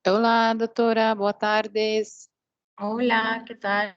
Olá, doutora, boa tarde. Hola, ¿qué tal?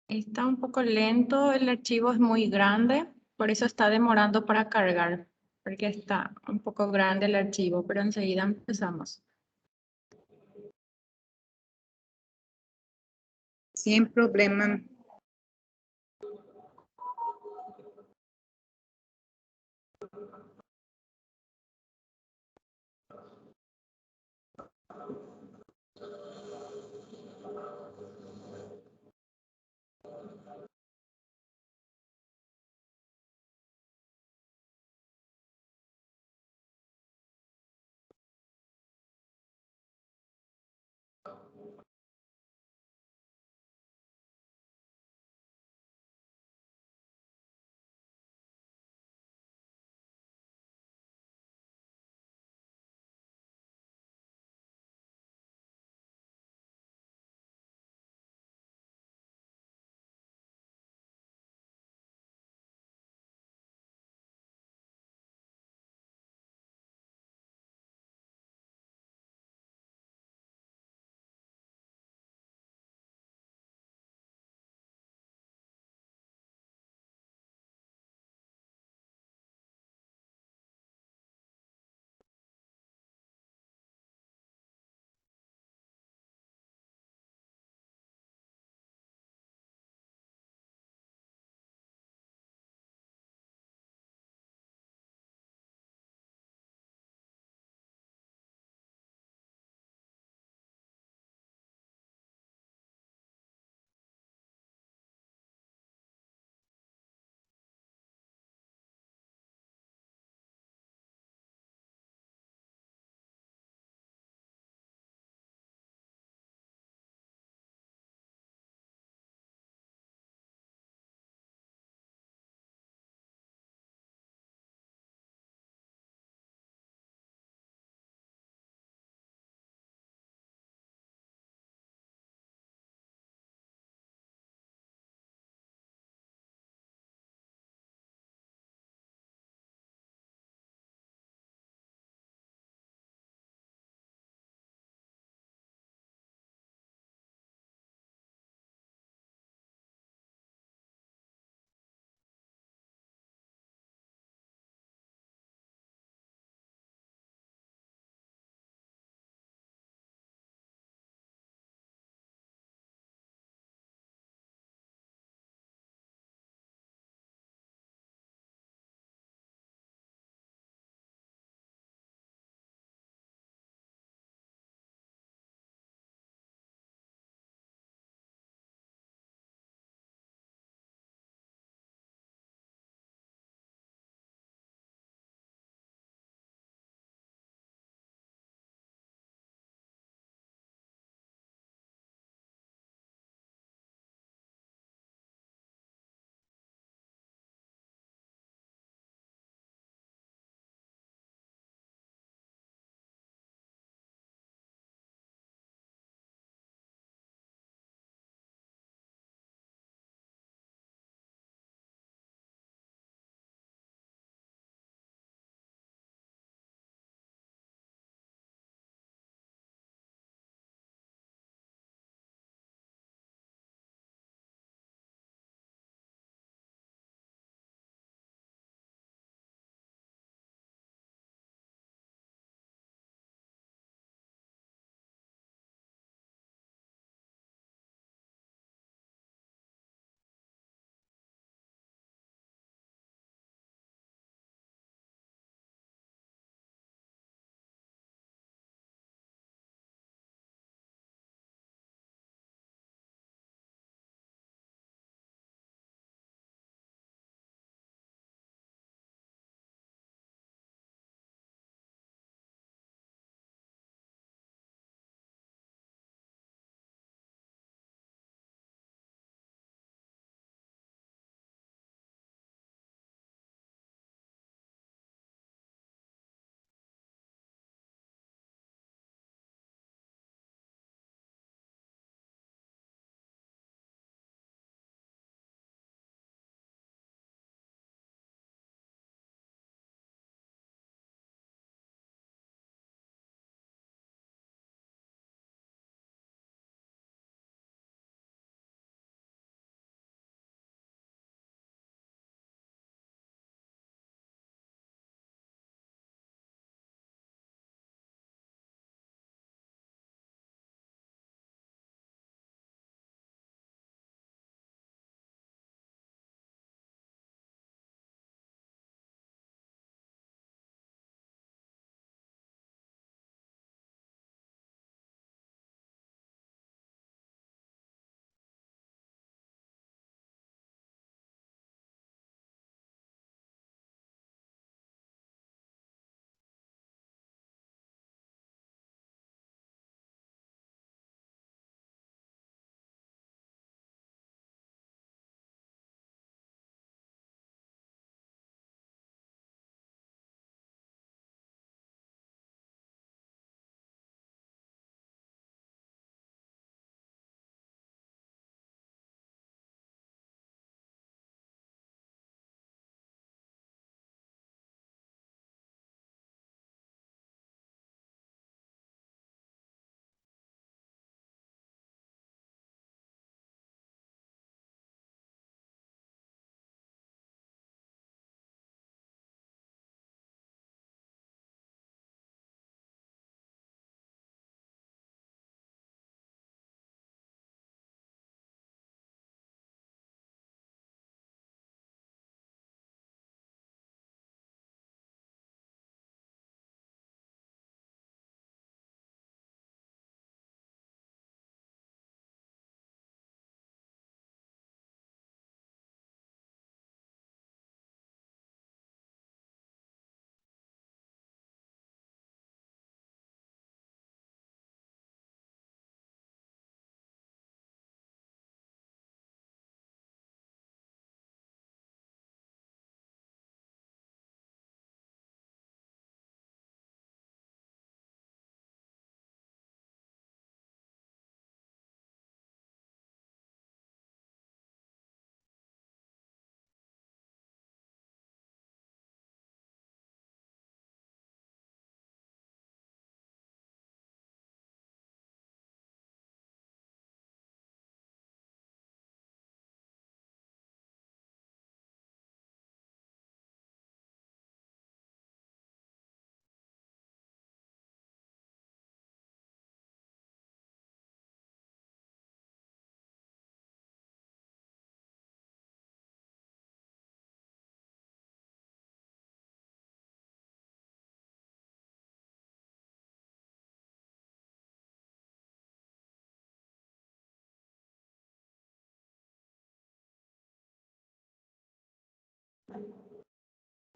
Está un poco lento, el archivo es muy grande, por eso está demorando para cargar, porque está un poco grande el archivo, pero enseguida empezamos. Sin problema.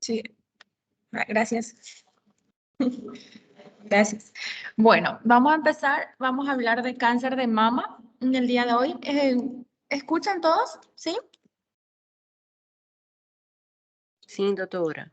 Sí, gracias. Gracias. Bueno, vamos a empezar. Vamos a hablar de cáncer de mama en el día de hoy. ¿Escuchan todos? ¿Sí? Sim, doutora.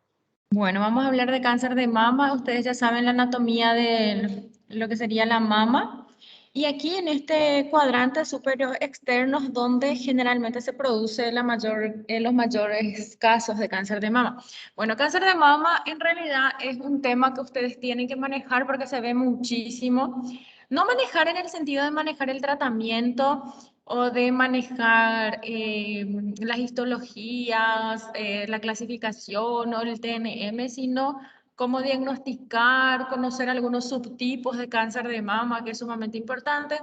Bueno, vamos a hablar de cáncer de mama. Ustedes ya saben la anatomía de lo que sería la mama. Y aquí en este cuadrante superior externos, donde generalmente se produce los mayores casos de cáncer de mama. Bueno, cáncer de mama en realidad es un tema que ustedes tienen que manejar porque se ve muchísimo. No manejar en el sentido de manejar el tratamiento o de manejar las histologías, la clasificación o el TNM, sino cómo diagnosticar, conocer algunos subtipos de cáncer de mama, que es sumamente importante.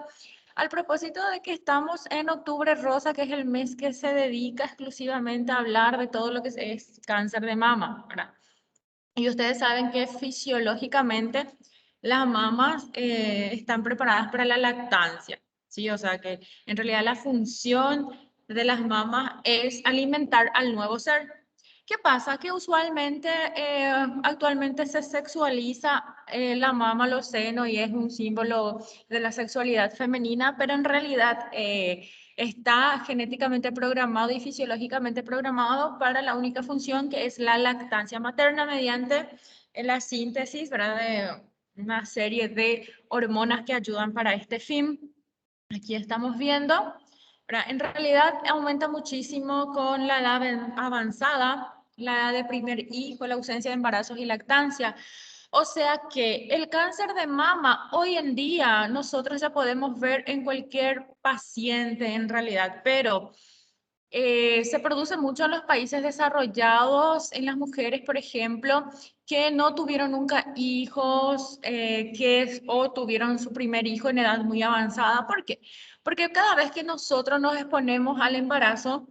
Al propósito de que estamos en Octubre Rosa, que es el mes que se dedica exclusivamente a hablar de todo lo que es cáncer de mama, ¿verdad? Y ustedes saben que fisiológicamente las mamas están preparadas para la lactancia, ¿sí? O sea que en realidad la función de las mamas es alimentar al nuevo ser. ¿Qué pasa? Que usualmente, actualmente se sexualiza la mama, los senos, y es un símbolo de la sexualidad femenina, pero en realidad está genéticamente programado y fisiológicamente programado para la única función que es la lactancia materna mediante la síntesis, ¿verdad?, de una serie de hormonas que ayudan para este fin. Aquí estamos viendo, ¿verdad? En realidad aumenta muchísimo con la edad avanzada, la edad de primer hijo, la ausencia de embarazos y lactancia. O sea que el cáncer de mama hoy en día nosotros ya podemos ver en cualquier paciente en realidad, pero se produce mucho en los países desarrollados, en las mujeres, por ejemplo, que no tuvieron nunca hijos, o tuvieron su primer hijo en edad muy avanzada. ¿Por qué? Porque cada vez que nosotros nos exponemos al embarazo,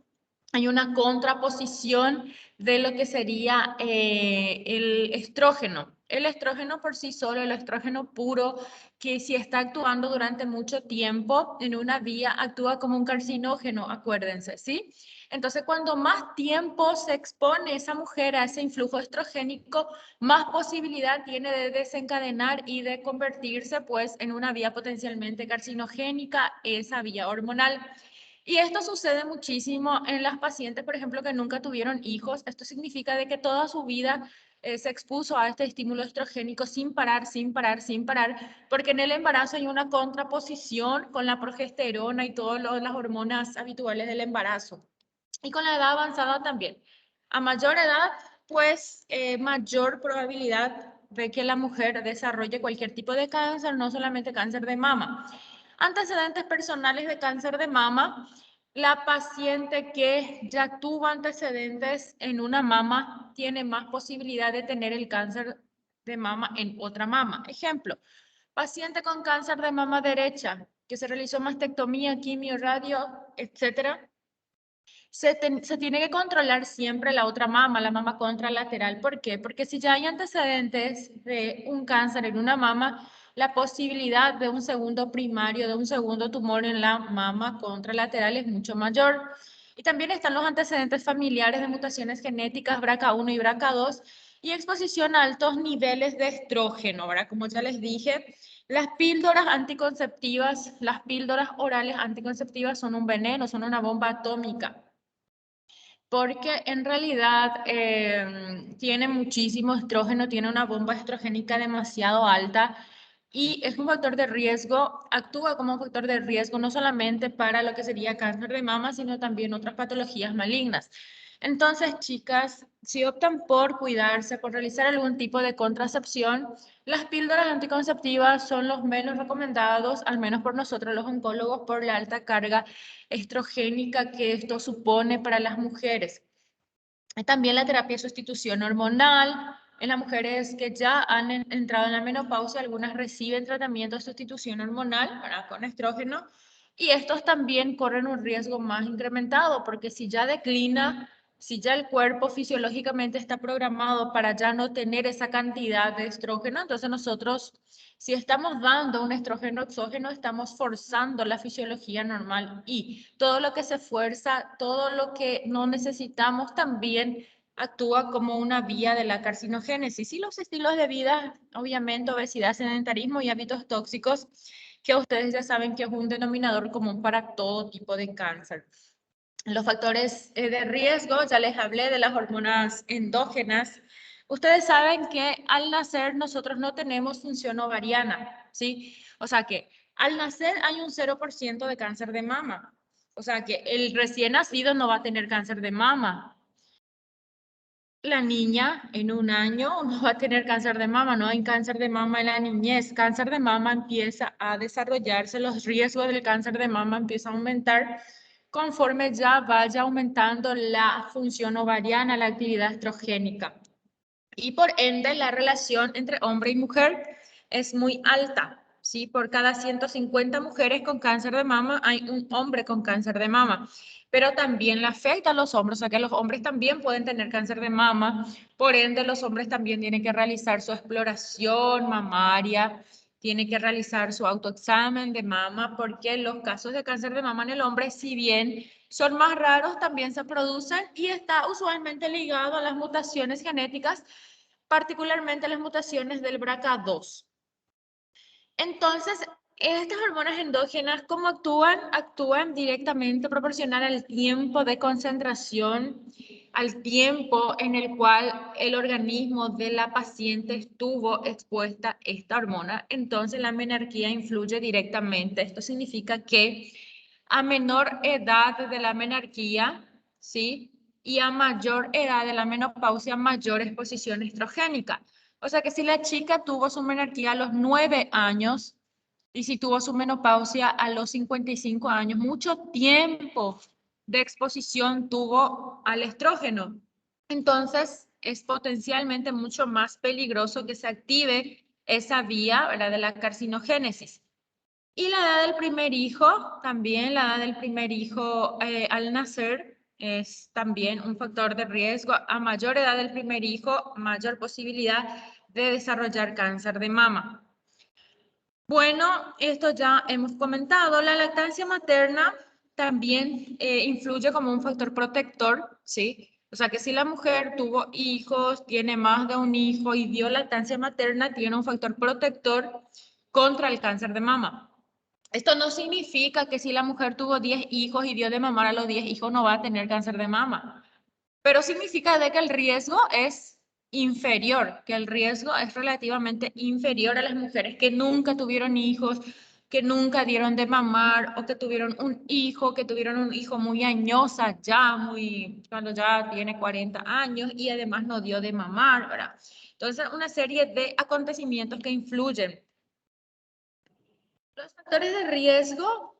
hay una contraposición de lo que sería el estrógeno. El estrógeno por sí solo, el estrógeno puro, que si está actuando durante mucho tiempo en una vía, actúa como un carcinógeno, acuérdense, ¿sí? Entonces, cuando más tiempo se expone esa mujer a ese influjo estrogénico, más posibilidad tiene de desencadenar y de convertirse, pues, en una vía potencialmente carcinogénica, esa vía hormonal. Y esto sucede muchísimo en las pacientes, por ejemplo, que nunca tuvieron hijos. Esto significa de que toda su vida se expuso a este estímulo estrogénico sin parar, sin parar, sin parar, porque en el embarazo hay una contraposición con la progesterona y todas las hormonas habituales del embarazo. Y con la edad avanzada también. A mayor edad, pues mayor probabilidad de que la mujer desarrolle cualquier tipo de cáncer, no solamente cáncer de mama. Antecedentes personales de cáncer de mama: la paciente que ya tuvo antecedentes en una mama tiene más posibilidad de tener el cáncer de mama en otra mama. Ejemplo, paciente con cáncer de mama derecha que se realizó mastectomía, quimio, radio, etcétera. Se tiene que controlar siempre la otra mama, la mama contralateral. ¿Por qué? Porque si ya hay antecedentes de un cáncer en una mama, la posibilidad de un segundo primario, de un segundo tumor en la mama contralateral es mucho mayor. Y también están los antecedentes familiares de mutaciones genéticas BRCA1 y BRCA2 y exposición a altos niveles de estrógeno, ¿verdad? Como ya les dije, las píldoras anticonceptivas, las píldoras orales anticonceptivas son un veneno, son una bomba atómica, porque en realidad tiene muchísimo estrógeno, tiene una bomba estrogénica demasiado alta y es un factor de riesgo, actúa como un factor de riesgo no solamente para lo que sería cáncer de mama, sino también otras patologías malignas. Entonces, chicas, si optan por cuidarse, por realizar algún tipo de contracepción, las píldoras anticonceptivas son los menos recomendados, al menos por nosotros los oncólogos, por la alta carga estrogénica que esto supone para las mujeres. También la terapia de sustitución hormonal. En las mujeres que ya han entrado en la menopausia, algunas reciben tratamiento de sustitución hormonal, ¿verdad?, con estrógeno, y estos también corren un riesgo más incrementado, porque si ya declina, si ya el cuerpo fisiológicamente está programado para ya no tener esa cantidad de estrógeno, entonces nosotros, si estamos dando un estrógeno exógeno, estamos forzando la fisiología normal, y todo lo que se fuerza, todo lo que no necesitamos también actúa como una vía de la carcinogénesis. Y los estilos de vida, obviamente, obesidad, sedentarismo y hábitos tóxicos, que ustedes ya saben que es un denominador común para todo tipo de cáncer. Los factores de riesgo, ya les hablé de las hormonas endógenas. Ustedes saben que al nacer nosotros no tenemos función ovariana, ¿sí? O sea que al nacer hay un 0% de cáncer de mama. O sea que el recién nacido no va a tener cáncer de mama. La niña en un año no va a tener cáncer de mama, no hay cáncer de mama en la niñez. Cáncer de mama empieza a desarrollarse, los riesgos del cáncer de mama empiezan a aumentar conforme ya vaya aumentando la función ovariana, la actividad estrogénica. Y por ende la relación entre hombre y mujer es muy alta, ¿sí? Por cada 150 mujeres con cáncer de mama hay un hombre con cáncer de mama. Pero también le afecta a los hombres, o sea que los hombres también pueden tener cáncer de mama, por ende los hombres también tienen que realizar su exploración mamaria, tienen que realizar su autoexamen de mama, porque los casos de cáncer de mama en el hombre, si bien son más raros, también se producen y está usualmente ligado a las mutaciones genéticas, particularmente las mutaciones del BRCA2. Entonces, estas hormonas endógenas, ¿cómo actúan? Actúan directamente proporcional al tiempo de concentración, al tiempo en el cual el organismo de la paciente estuvo expuesta esta hormona. Entonces, la menarquía influye directamente. Esto significa que a menor edad de la menarquía, ¿sí? Y a mayor edad de la menopausia, mayor exposición estrogénica. O sea que si la chica tuvo su menarquía a los 9 años y si tuvo su menopausia a los 55 años, mucho tiempo de exposición tuvo al estrógeno. Entonces, es potencialmente mucho más peligroso que se active esa vía, ¿verdad?, de la carcinogénesis. Y la edad del primer hijo, también la edad del primer hijo al nacer es también un factor de riesgo. A mayor edad del primer hijo, mayor posibilidad de desarrollar cáncer de mama. Bueno, esto ya hemos comentado. La lactancia materna también influye como un factor protector, ¿sí? O sea que si la mujer tuvo hijos, tiene más de un hijo y dio lactancia materna, tiene un factor protector contra el cáncer de mama. Esto no significa que si la mujer tuvo 10 hijos y dio de mamar a los 10 hijos no va a tener cáncer de mama, pero significa de que el riesgo es inferior, que el riesgo es relativamente inferior a las mujeres que nunca tuvieron hijos, que nunca dieron de mamar o que tuvieron un hijo muy añosa ya, cuando ya tiene 40 años y además no dio de mamar, ¿verdad? Entonces, una serie de acontecimientos que influyen. Los factores de riesgo,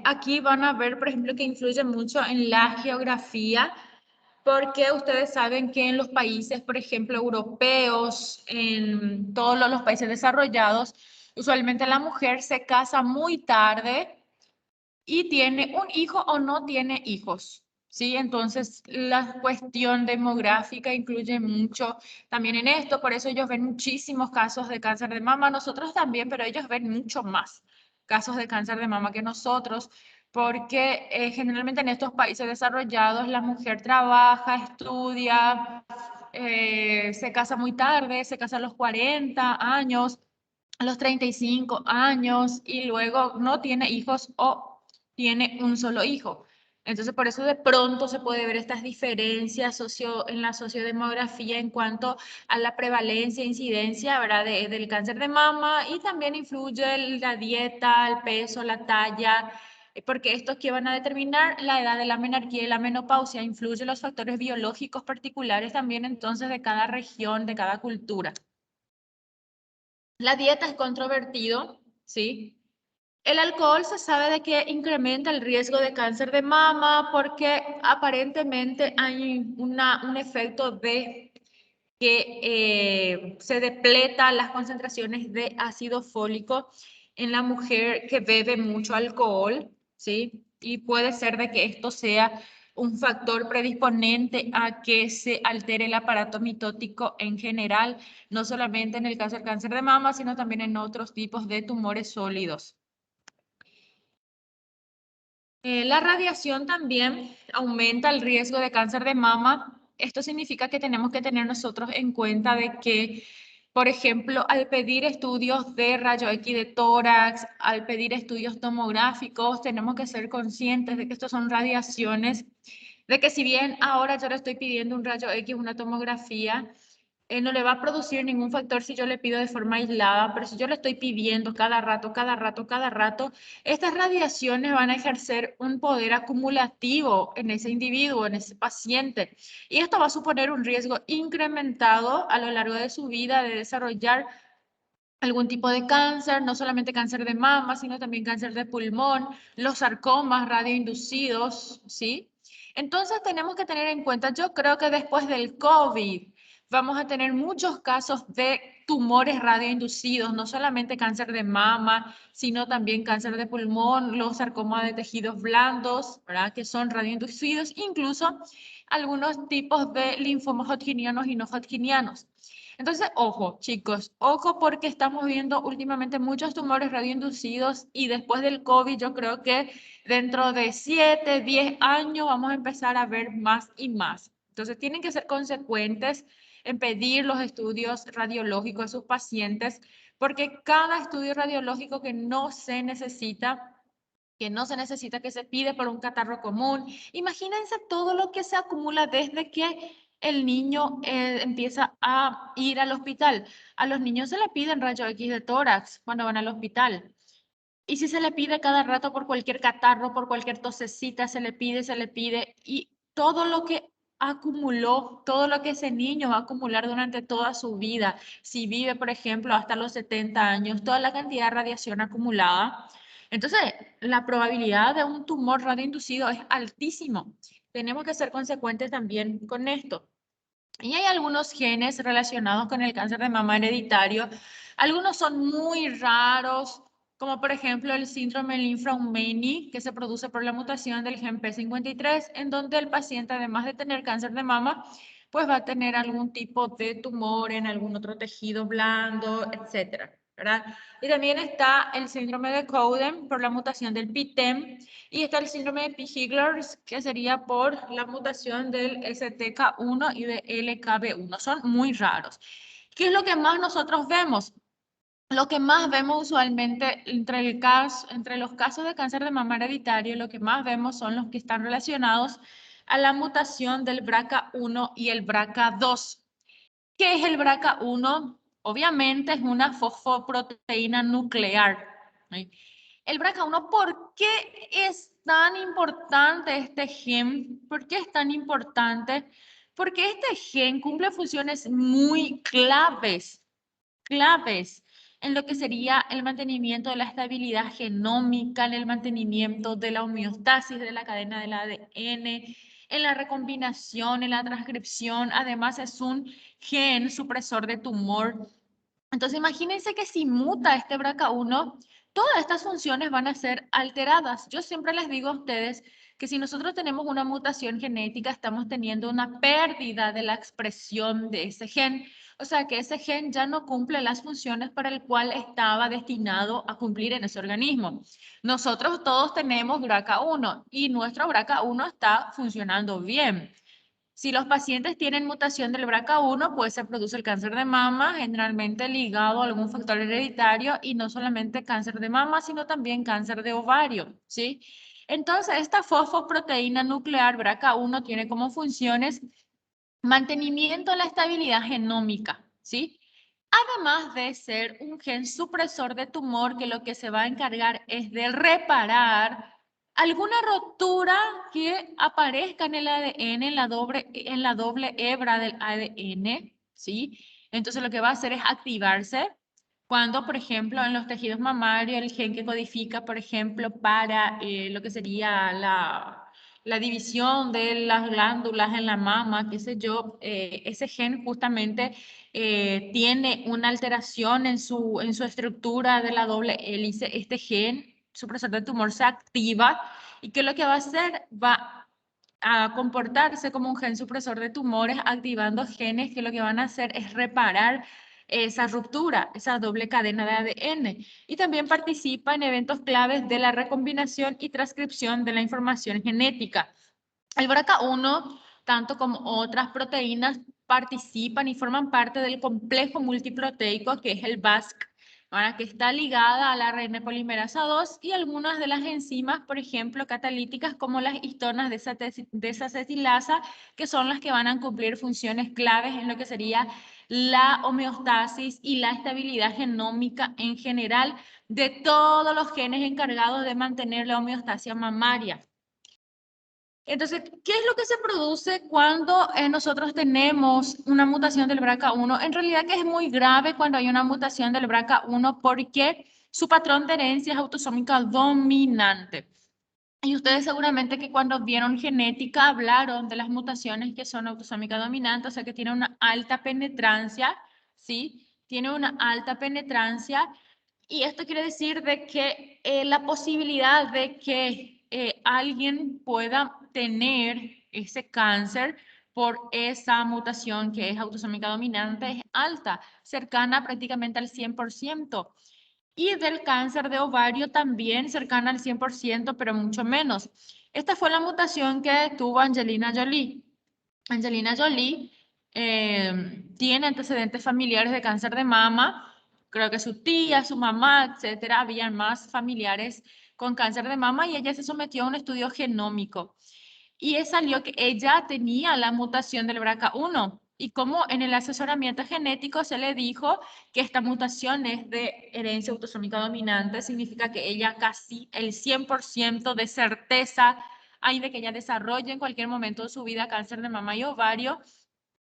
aquí van a ver, por ejemplo, que influyen mucho en la geografía, porque ustedes saben que en los países, por ejemplo, europeos, en todos los países desarrollados, usualmente la mujer se casa muy tarde y tiene un hijo o no tiene hijos, ¿sí? Entonces, la cuestión demográfica influye mucho también en esto, por eso ellos ven muchísimos casos de cáncer de mama, nosotros también, pero ellos ven mucho más casos de cáncer de mama que nosotros, porque generalmente en estos países desarrollados la mujer trabaja, estudia, se casa muy tarde, se casa a los 40 años, a los 35 años y luego no tiene hijos o tiene un solo hijo. Entonces, por eso de pronto se puede ver estas diferencias en la sociodemografía en cuanto a la prevalencia e incidencia, ¿verdad?, del cáncer de mama, y también influye la dieta, el peso, la talla, porque estos que van a determinar la edad de la menarquía y la menopausia, influyen los factores biológicos particulares también entonces de cada región, de cada cultura. La dieta es controvertido, ¿sí? El alcohol se sabe de que incrementa el riesgo de cáncer de mama porque aparentemente hay un efecto de que se depleta las concentraciones de ácido fólico en la mujer que bebe mucho alcohol, ¿sí? Y puede ser de que esto sea un factor predisponente a que se altere el aparato mitótico en general, no solamente en el caso del cáncer de mama, sino también en otros tipos de tumores sólidos. La radiación también aumenta el riesgo de cáncer de mama esto significa que tenemos que tener nosotros en cuenta de que, por ejemplo, al pedir estudios de rayo X de tórax, al pedir estudios tomográficos, tenemos que ser conscientes de que estos son radiaciones, de que si bien ahora yo le estoy pidiendo un rayo X, una tomografía, no le va a producir ningún factor si yo le pido de forma aislada, pero si yo le estoy pidiendo cada rato, estas radiaciones van a ejercer un poder acumulativo en ese individuo, en ese paciente. Y esto va a suponer un riesgo incrementado a lo largo de su vida de desarrollar algún tipo de cáncer, no solamente cáncer de mama, sino también cáncer de pulmón, los sarcomas radioinducidos, ¿sí? Entonces tenemos que tener en cuenta, yo creo que después del COVID vamos a tener muchos casos de tumores radioinducidos, no solamente cáncer de mama, sino también cáncer de pulmón, los sarcomas de tejidos blandos, ¿verdad? Que son radioinducidos, incluso algunos tipos de linfomas hodgkinianos y no hodgkinianos. Entonces, ojo, chicos, ojo porque estamos viendo últimamente muchos tumores radioinducidos y después del COVID yo creo que dentro de 7, 10 años vamos a empezar a ver más y más. Entonces, tienen que ser consecuentes en pedir los estudios radiológicos a sus pacientes porque cada estudio radiológico que no se necesita, que se pide por un catarro común. Imagínense todo lo que se acumula desde que el niño empieza a ir al hospital. A los niños se le piden rayo X de tórax cuando van al hospital. Y si se le pide cada rato por cualquier catarro, por cualquier tosecita, se le pide, y todo lo que acumuló, todo lo que ese niño va a acumular durante toda su vida, si vive, por ejemplo, hasta los 70 años, toda la cantidad de radiación acumulada, entonces la probabilidad de un tumor radioinducido es altísimo. Tenemos que ser consecuentes también con esto. Y hay algunos genes relacionados con el cáncer de mama hereditario. Algunos son muy raros, como por ejemplo el síndrome Lynch-Fraumeni, que se produce por la mutación del gen P53, en donde el paciente, además de tener cáncer de mama, pues va a tener algún tipo de tumor en algún otro tejido blando, etcétera, ¿verdad? Y también está el síndrome de Cowden por la mutación del PTEN, y está el síndrome de Pigler, que sería por la mutación del STK1 y de LKB1. Son muy raros. ¿Qué es lo que más nosotros vemos? Lo que más vemos usualmente entre los casos de cáncer de mama hereditario, lo que más vemos son los que están relacionados a la mutación del BRCA1 y el BRCA2. ¿Qué es el BRCA1? Obviamente es una fosfoproteína nuclear. ¿Sí? El BRCA1, ¿por qué es tan importante este gen? ¿Por qué es tan importante? Porque este gen cumple funciones muy claves en lo que sería el mantenimiento de la estabilidad genómica, en el mantenimiento de la homeostasis de la cadena del ADN, en la recombinación, en la transcripción. Además, es un gen supresor de tumor. Entonces, imagínense que si muta este BRCA1, todas estas funciones van a ser alteradas. Yo siempre les digo a ustedes que si nosotros tenemos una mutación genética, estamos teniendo una pérdida de la expresión de ese gen. O sea que ese gen ya no cumple las funciones para el cual estaba destinado a cumplir en ese organismo. Nosotros todos tenemos BRCA1 y nuestro BRCA1 está funcionando bien. Si los pacientes tienen mutación del BRCA1, pues se produce el cáncer de mama, generalmente ligado a algún factor hereditario y no solamente cáncer de mama, sino también cáncer de ovario, ¿sí? Entonces, esta fosfoproteína nuclear BRCA1 tiene como funciones mantenimiento de la estabilidad genómica, ¿sí? Además de ser un gen supresor de tumor que lo que se va a encargar es de reparar alguna rotura que aparezca en el ADN, en la doble hebra del ADN, ¿sí? Entonces lo que va a hacer es activarse cuando, por ejemplo, en los tejidos mamarios, el gen que codifica, por ejemplo, para lo que sería la división de las glándulas en la mama, qué sé yo, ese gen justamente tiene una alteración en su estructura de la doble hélice. Este gen supresor de tumor se activa y que lo que va a hacer va a comportarse como un gen supresor de tumores, activando genes que lo que van a hacer es reparar esa ruptura, esa doble cadena de ADN. Y también participa en eventos claves de la recombinación y transcripción de la información genética. El BRCA1 tanto como otras proteínas, participan y forman parte del complejo multiproteico que es el BASC, ¿verdad? Que está ligada a la ARN polimerasa 2 y algunas de las enzimas, por ejemplo, catalíticas como las histonas desacetilasa, que son las que van a cumplir funciones claves en lo que sería la homeostasis y la estabilidad genómica en general de todos los genes encargados de mantener la homeostasia mamaria. Entonces, ¿qué es lo que se produce cuando nosotros tenemos una mutación del BRCA1? En realidad que es muy grave cuando hay una mutación del BRCA1 porque su patrón de herencia es autosómica dominante. Y ustedes seguramente que cuando vieron genética hablaron de las mutaciones que son autosómica dominante, o sea que tiene una alta penetrancia, ¿sí? Tiene una alta penetrancia y esto quiere decir de que la posibilidad de que alguien pueda tener ese cáncer por esa mutación que es autosómica dominante es alta, cercana prácticamente al 100%. Y del cáncer de ovario también cercana al 100%, pero mucho menos. Esta fue la mutación que tuvo Angelina Jolie. Angelina Jolie tiene antecedentes familiares de cáncer de mama. Creo que su tía, su mamá, etcétera, habían más familiares con cáncer de mama y ella se sometió a un estudio genómico. Y salió que ella tenía la mutación del BRCA1. Y como en el asesoramiento genético se le dijo que esta mutación es de herencia autosómica dominante, significa que ella casi el 100% de certeza hay de que ella desarrolle en cualquier momento de su vida cáncer de mama y ovario.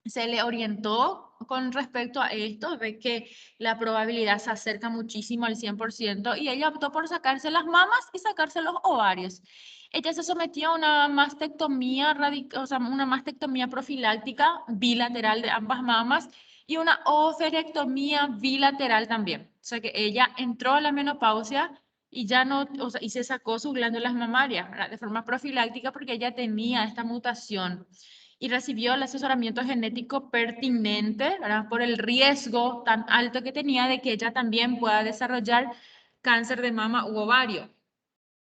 Se le orientó con respecto a esto, de que la probabilidad se acerca muchísimo al 100% y ella optó por sacarse las mamas y sacarse los ovarios. Ella se sometió a una mastectomía, o sea, una mastectomía profiláctica bilateral de ambas mamas y una ovarectomía bilateral también. O sea que ella entró a la menopausia y ya no, o sea, y se sacó sus glándulas mamarias, ¿verdad? De forma profiláctica porque ella tenía esta mutación y recibió el asesoramiento genético pertinente, ¿verdad? Por el riesgo tan alto que tenía de que ella también pueda desarrollar cáncer de mama u ovario.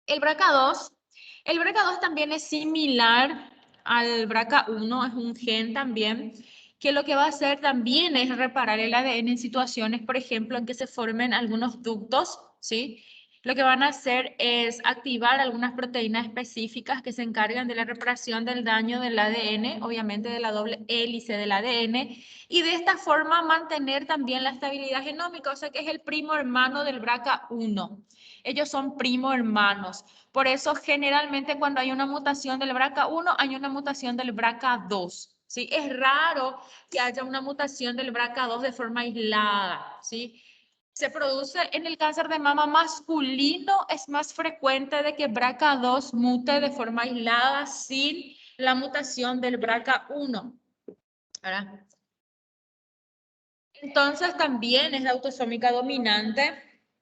El BRCA2 también es similar al BRCA1, es un gen también, que lo que va a hacer también es reparar el ADN en situaciones, por ejemplo, en que se formen algunos ductos, ¿sí? Lo que van a hacer es activar algunas proteínas específicas que se encargan de la reparación del daño del ADN, obviamente de la doble hélice del ADN, y de esta forma mantener también la estabilidad genómica, o sea que es el primo hermano del BRCA1. Ellos son primo hermanos. Por eso generalmente cuando hay una mutación del BRCA1 hay una mutación del BRCA2. ¿Sí? Es raro que haya una mutación del BRCA2 de forma aislada. ¿Sí? Se produce en el cáncer de mama masculino, es más frecuente de que BRCA2 mute de forma aislada sin la mutación del BRCA1. ¿Verdad? Entonces también es la autosómica dominante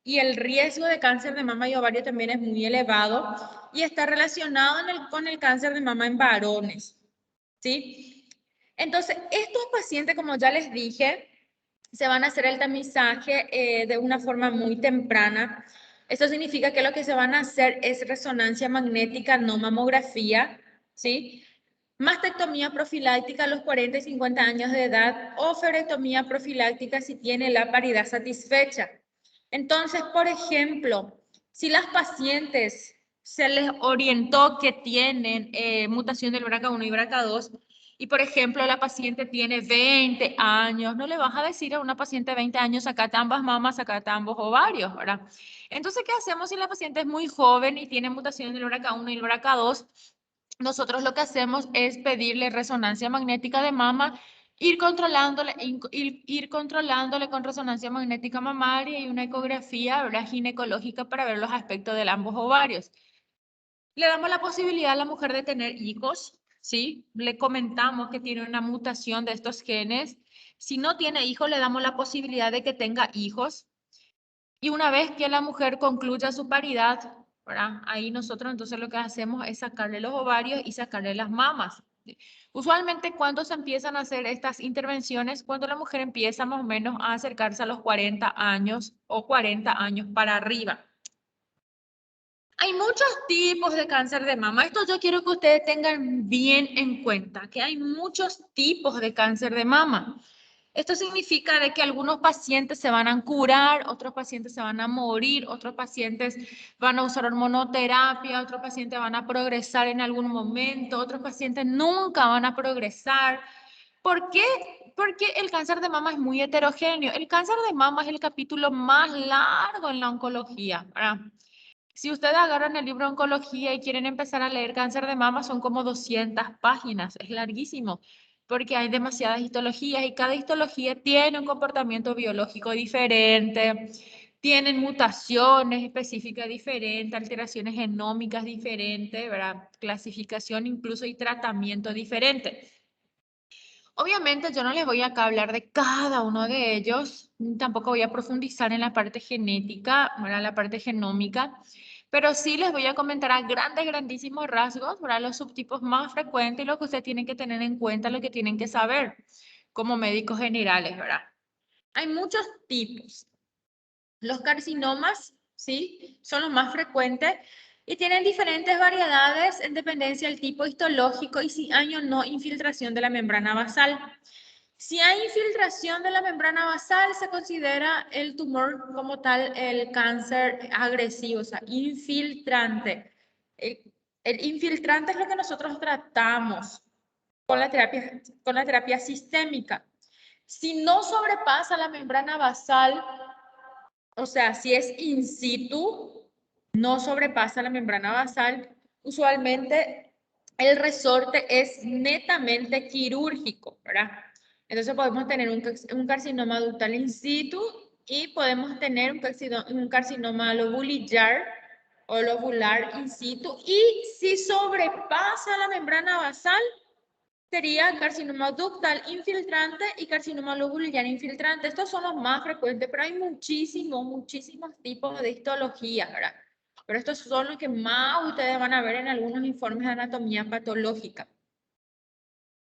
y el riesgo de cáncer de mama y ovario también es muy elevado y está relacionado con el cáncer de mama en varones. ¿Sí? Entonces, estos pacientes, como ya les dije, se van a hacer el tamizaje de una forma muy temprana. Esto significa que lo que se van a hacer es resonancia magnética, no mamografía, ¿sí? Mastectomía profiláctica a los 40 y 50 años de edad o ovarectomía profiláctica si tiene la paridad satisfecha. Entonces, por ejemplo, si las pacientes se les orientó que tienen mutación del BRCA1 y BRCA2 y, por ejemplo, la paciente tiene 20 años, no le vas a decir a una paciente de 20 años, sacate ambas mamas, sacate ambos ovarios, ¿verdad? Entonces, ¿qué hacemos si la paciente es muy joven y tiene mutación del BRCA1 y el BRCA2? Nosotros lo que hacemos es pedirle resonancia magnética de mama, ir controlándole con resonancia magnética mamaria y una ecografía, ¿verdad? Ginecológica para ver los aspectos de ambos ovarios. Le damos la posibilidad a la mujer de tener hijos, ¿sí? Le comentamos que tiene una mutación de estos genes. Si no tiene hijos, le damos la posibilidad de que tenga hijos. Y una vez que la mujer concluya su paridad, ¿verdad? Ahí nosotros entonces lo que hacemos es sacarle los ovarios y sacarle las mamas. Usualmente cuando se empiezan a hacer estas intervenciones, cuando la mujer empieza más o menos a acercarse a los 40 años o 40 años para arriba. Hay muchos tipos de cáncer de mama. Esto yo quiero que ustedes tengan bien en cuenta, que hay muchos tipos de cáncer de mama. Esto significa de que algunos pacientes se van a curar, otros pacientes se van a morir, otros pacientes van a usar hormonoterapia, otros pacientes van a progresar en algún momento, otros pacientes nunca van a progresar. ¿Por qué? Porque el cáncer de mama es muy heterogéneo. El cáncer de mama es el capítulo más largo en la oncología, ¿verdad? Si ustedes agarran el libro de oncología y quieren empezar a leer cáncer de mama, son como 200 páginas, es larguísimo, porque hay demasiadas histologías y cada histología tiene un comportamiento biológico diferente, tienen mutaciones específicas diferentes, alteraciones genómicas diferentes, ¿verdad? Clasificación incluso y tratamiento diferente. Obviamente yo no les voy acá a hablar de cada uno de ellos, tampoco voy a profundizar en la parte genética, ¿verdad? La parte genómica, pero sí les voy a comentar a grandísimos rasgos, ¿verdad? Los subtipos más frecuentes y lo que ustedes tienen que tener en cuenta, lo que tienen que saber como médicos generales, ¿verdad? Hay muchos tipos. Los carcinomas, ¿sí? Son los más frecuentes y tienen diferentes variedades en dependencia del tipo histológico y si hay o no infiltración de la membrana basal. Si hay infiltración de la membrana basal, se considera el tumor como tal el cáncer agresivo, o sea, infiltrante. El infiltrante es lo que nosotros tratamos con la terapia sistémica. Si no sobrepasa la membrana basal, o sea, si es in situ, no sobrepasa la membrana basal, usualmente el resorte es netamente quirúrgico, ¿verdad? Entonces podemos tener un carcinoma ductal in situ y podemos tener un carcinoma lobulillar o lobular in situ. Y si sobrepasa la membrana basal, sería carcinoma ductal infiltrante y carcinoma lobulillar infiltrante. Estos son los más frecuentes, pero hay muchísimos tipos de histologías, ¿verdad? Pero estos son los que más ustedes van a ver en algunos informes de anatomía patológica.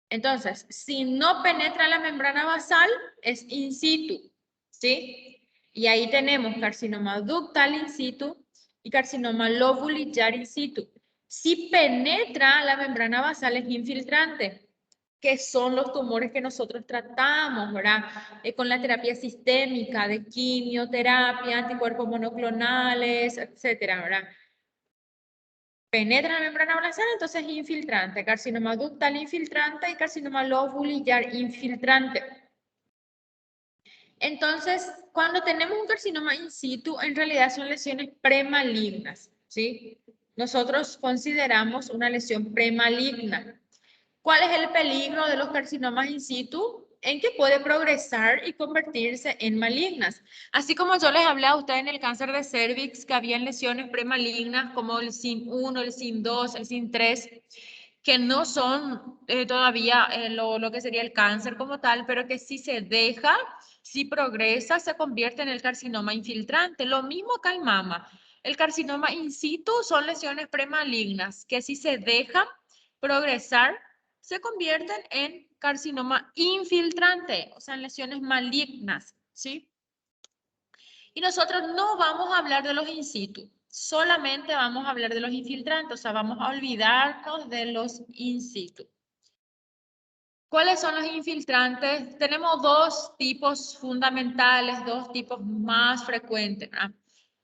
Entonces, si no penetra la membrana basal, es in situ, ¿sí? Y ahí tenemos carcinoma ductal in situ y carcinoma lobulillar in situ. Si penetra la membrana basal, es infiltrante, que son los tumores que nosotros tratamos, ¿verdad? Con la terapia sistémica de quimioterapia, anticuerpos monoclonales, etcétera, ¿verdad? Penetra la membrana basal, entonces es infiltrante, carcinoma ductal infiltrante y carcinoma lobulillar infiltrante. Entonces, cuando tenemos un carcinoma in situ, en realidad son lesiones premalignas, ¿sí? Nosotros consideramos una lesión premaligna. ¿Cuál es el peligro de los carcinomas in situ? En que puede progresar y convertirse en malignas. Así como yo les hablé a ustedes en el cáncer de cervix, que habían lesiones premalignas como el SIM1, el SIM2, el SIM3, que no son todavía lo que sería el cáncer como tal, pero que si se deja, si progresa, se convierte en el carcinoma infiltrante. Lo mismo acá en mama. El carcinoma in situ son lesiones premalignas, que si se dejan progresar, se convierten en carcinoma infiltrante, o sea, en lesiones malignas, ¿sí? Y nosotros no vamos a hablar de los in situ, solamente vamos a hablar de los infiltrantes, o sea, vamos a olvidarnos de los in situ. ¿Cuáles son los infiltrantes? Tenemos dos tipos fundamentales, dos tipos más frecuentes, ¿verdad?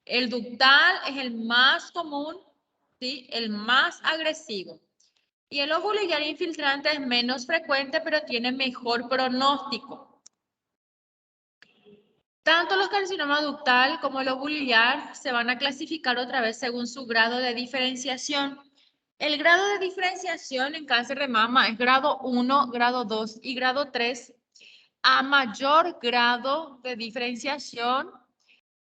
El ductal es el más común, ¿sí? El más agresivo. Y el lobulillar infiltrante es menos frecuente, pero tiene mejor pronóstico. Tanto los carcinomas ductal como el lobulillar se van a clasificar otra vez según su grado de diferenciación. El grado de diferenciación en cáncer de mama es grado 1, grado 2 y grado 3. A mayor grado de diferenciación,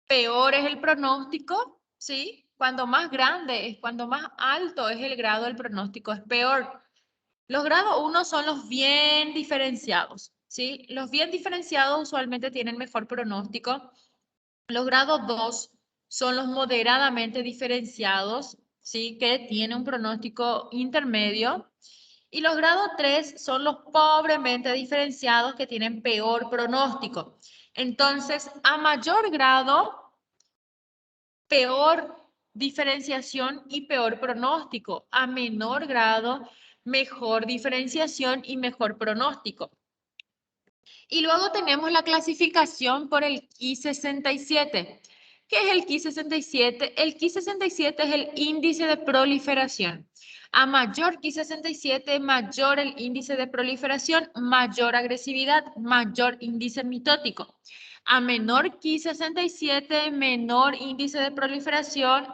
peor es el pronóstico, ¿sí? Cuando más grande es, cuando más alto es el grado, el pronóstico es peor. Los grados 1 son los bien diferenciados, ¿sí? Los bien diferenciados usualmente tienen mejor pronóstico. Los grados 2 son los moderadamente diferenciados, ¿sí? Que tienen un pronóstico intermedio. Y los grados 3 son los pobremente diferenciados que tienen peor pronóstico. Entonces, a mayor grado, peor diferenciación y peor pronóstico. A menor grado, mejor diferenciación y mejor pronóstico. Y luego tenemos la clasificación por el Ki-67. ¿Qué es el Ki-67? El Ki-67 es el índice de proliferación. A mayor Ki-67, mayor el índice de proliferación, mayor agresividad, mayor índice mitótico. A menor Ki-67, menor índice de proliferación,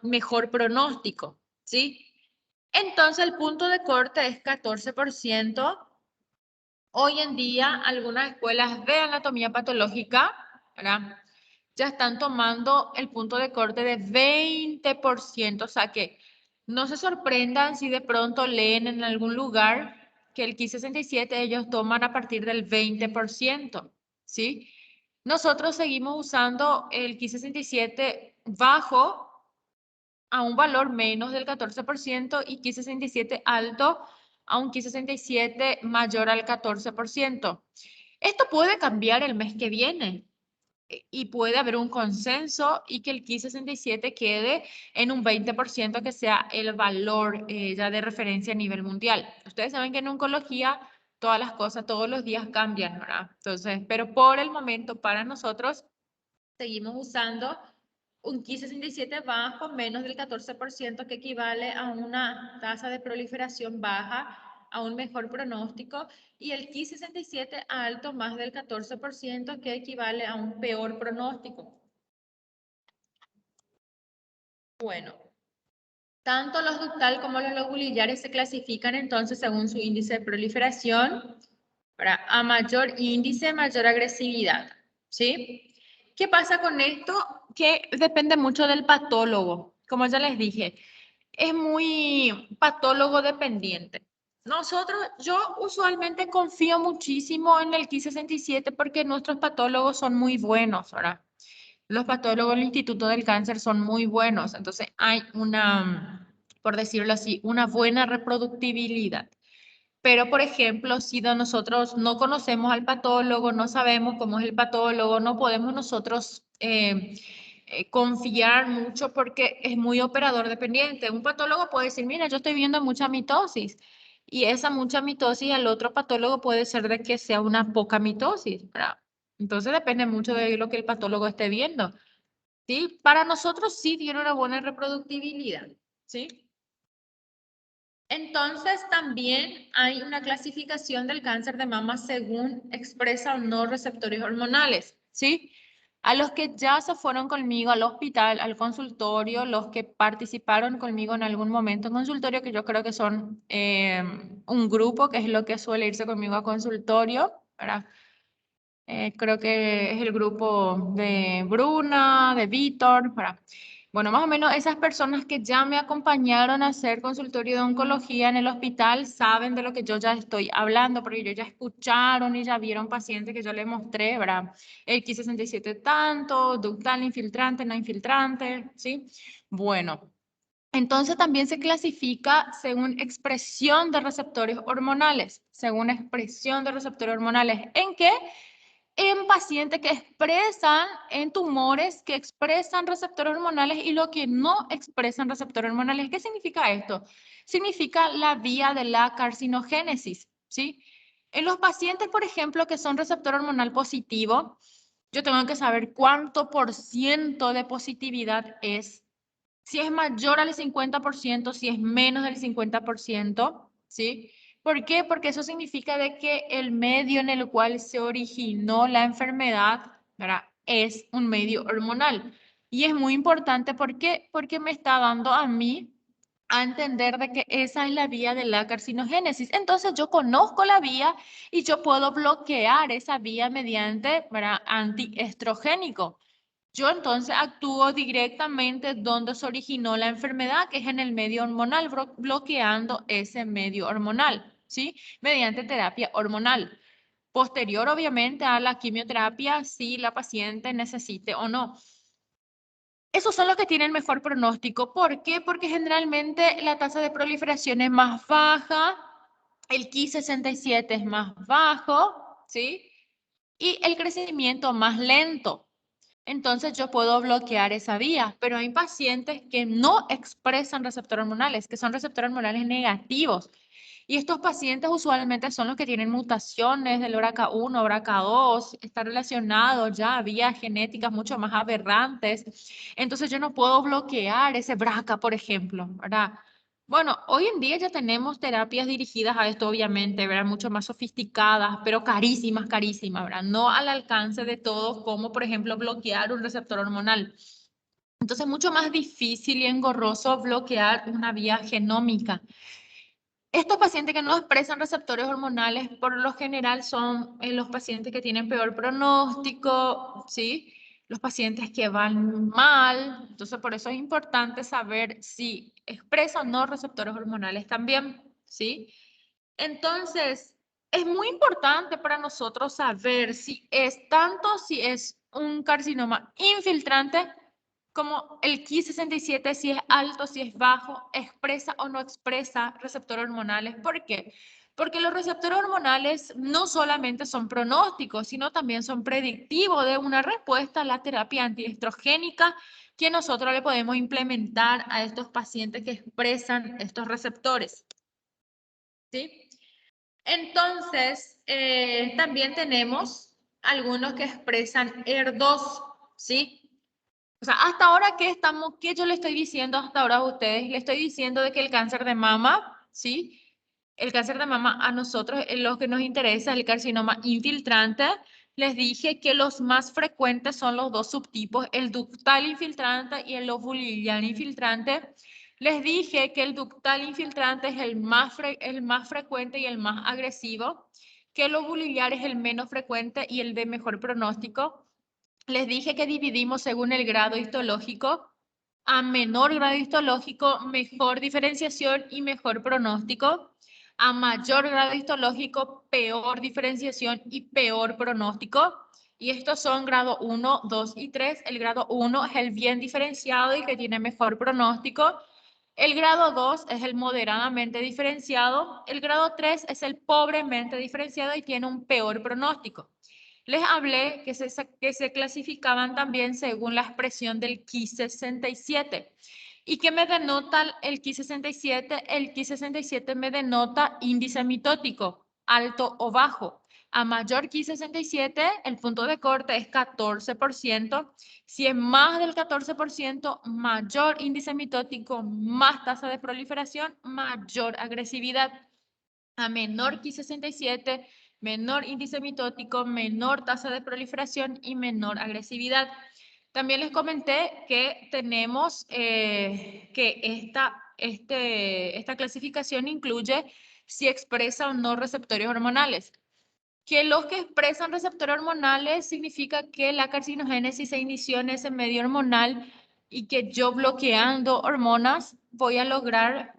mejor pronóstico, ¿sí? Entonces el punto de corte es 14%. Hoy en día, algunas escuelas de anatomía patológica, ¿verdad?, ya están tomando el punto de corte de 20%. O sea que no se sorprendan si de pronto leen en algún lugar que el Ki-67 ellos toman a partir del 20%, ¿sí? Nosotros seguimos usando el Ki-67 bajo a un valor menos del 14% y Ki-67 alto a un Ki-67 mayor al 14%. Esto puede cambiar el mes que viene y puede haber un consenso y que el Ki-67 quede en un 20% que sea el valor ya de referencia a nivel mundial. Ustedes saben que en oncología todas las cosas todos los días cambian, ¿verdad? Entonces, pero por el momento para nosotros seguimos usando un Ki-67 bajo, menos del 14%, que equivale a una tasa de proliferación baja, a un mejor pronóstico, y el Ki-67 alto, más del 14%, que equivale a un peor pronóstico. Bueno, tanto los ductal como los lobulillares se clasifican entonces según su índice de proliferación. A mayor índice, mayor agresividad, ¿sí? ¿Qué pasa con esto? Que depende mucho del patólogo. Como ya les dije, es muy patólogo dependiente. Yo usualmente confío muchísimo en el Ki-67 porque nuestros patólogos son muy buenos, ¿verdad? Los patólogos del Instituto del Cáncer son muy buenos. Entonces hay por decirlo así, una buena reproductibilidad. Pero, por ejemplo, si nosotros no conocemos al patólogo, no sabemos cómo es el patólogo, no podemos nosotros confiar mucho porque es muy operador dependiente. Un patólogo puede decir, mira, yo estoy viendo mucha mitosis. Y esa mucha mitosis al otro patólogo puede ser de que sea una poca mitosis, ¿verdad? Entonces depende mucho de lo que el patólogo esté viendo, ¿sí? Para nosotros sí tiene una buena reproductibilidad, ¿sí? Entonces, también hay una clasificación del cáncer de mama según expresa o no receptores hormonales, ¿sí? A los que ya se fueron conmigo al hospital, al consultorio, los que participaron conmigo en algún momento en consultorio, que yo creo que son un grupo, que es lo que suele irse conmigo a consultorio, ¿verdad? Creo que es el grupo de Bruna, de Víctor, ¿verdad? Bueno, más o menos esas personas que ya me acompañaron a hacer consultorio de oncología en el hospital saben de lo que yo ya estoy hablando, porque ellos ya escucharon y ya vieron pacientes que yo les mostré, ¿verdad? El Ki-67 tanto, ductal infiltrante, no infiltrante, ¿sí? Bueno, entonces también se clasifica según expresión de receptores hormonales, según expresión de receptores hormonales. ¿En qué? En pacientes que expresan, en tumores que expresan receptores hormonales y lo que no expresan receptores hormonales. ¿Qué significa esto? Significa la vía de la carcinogénesis, ¿sí? En los pacientes, por ejemplo, que son receptor hormonal positivo, yo tengo que saber cuánto por ciento de positividad es. Si es mayor al 50%, si es menos del 50%, ¿sí? ¿Por qué? Porque eso significa de que el medio en el cual se originó la enfermedad, ¿verdad?, es un medio hormonal. Y es muy importante, ¿por qué? Porque me está dando a mí a entender de que esa es la vía de la carcinogénesis. Entonces yo conozco la vía y yo puedo bloquear esa vía mediante, ¿verdad?, antiestrogénico. Yo entonces actúo directamente donde se originó la enfermedad, que es en el medio hormonal, bloqueando ese medio hormonal, ¿sí? Mediante terapia hormonal. Posterior, obviamente, a la quimioterapia, si la paciente necesite o no. Esos son los que tienen mejor pronóstico. ¿Por qué? Porque generalmente la tasa de proliferación es más baja, el Ki-67 es más bajo, ¿sí? Y el crecimiento más lento. entonces yo puedo bloquear esa vía, pero hay pacientes que no expresan receptores hormonales, que son receptores hormonales negativos. Y estos pacientes usualmente son los que tienen mutaciones del BRCA1, BRCA2, está relacionado ya a vías genéticas mucho más aberrantes. Entonces yo no puedo bloquear ese BRCA, por ejemplo, ¿verdad? Bueno, hoy en día ya tenemos terapias dirigidas a esto, obviamente, ¿verdad? Mucho más sofisticadas, pero carísimas, carísimas, ¿verdad? No al alcance de todos, como por ejemplo bloquear un receptor hormonal. Entonces, mucho más difícil y engorroso bloquear una vía genómica. Estos pacientes que no expresan receptores hormonales, por lo general son los pacientes que tienen peor pronóstico, ¿sí? Los pacientes que van mal. Entonces, por eso es importante saber si expresan o no receptores hormonales también, ¿sí? Entonces, es muy importante para nosotros saber si es un carcinoma infiltrante, como el Ki67, si es alto, si es bajo, expresa o no expresa receptores hormonales. ¿Por qué? Porque los receptores hormonales no solamente son pronósticos, sino también son predictivos de una respuesta a la terapia antiestrogénica que nosotros le podemos implementar a estos pacientes que expresan estos receptores. ¿Sí? Entonces, también tenemos algunos que expresan ER2, ¿sí? O sea, hasta ahora, ¿qué yo le estoy diciendo hasta ahora a ustedes? Le estoy diciendo de que el cáncer de mama, ¿sí? El cáncer de mama a nosotros, en lo que nos interesa, el carcinoma infiltrante, les dije que los más frecuentes son los dos subtipos, el ductal infiltrante y el lobuliliar infiltrante. Les dije que el ductal infiltrante es el más frecuente y el más agresivo, que el lobuliliar es el menos frecuente y el de mejor pronóstico. Les dije que dividimos según el grado histológico. A menor grado histológico, mejor diferenciación y mejor pronóstico. A mayor grado histológico, peor diferenciación y peor pronóstico. Y estos son grado 1, 2 y 3. El grado 1 es el bien diferenciado y que tiene mejor pronóstico. El grado 2 es el moderadamente diferenciado. El grado 3 es el pobremente diferenciado y tiene un peor pronóstico. Les hablé que se clasificaban también según la expresión del Ki67. ¿Y qué me denota el Ki67? El Ki67 me denota índice mitótico, alto o bajo. A mayor Ki67, el punto de corte es 14%. Si es más del 14%, mayor índice mitótico, más tasa de proliferación, mayor agresividad. A menor Ki67, menor índice mitótico, menor tasa de proliferación y menor agresividad. También les comenté que tenemos que esta clasificación incluye si expresa o no receptores hormonales. Que los que expresan receptores hormonales significa que la carcinogénesis se inició en ese medio hormonal y que yo bloqueando hormonas voy a lograr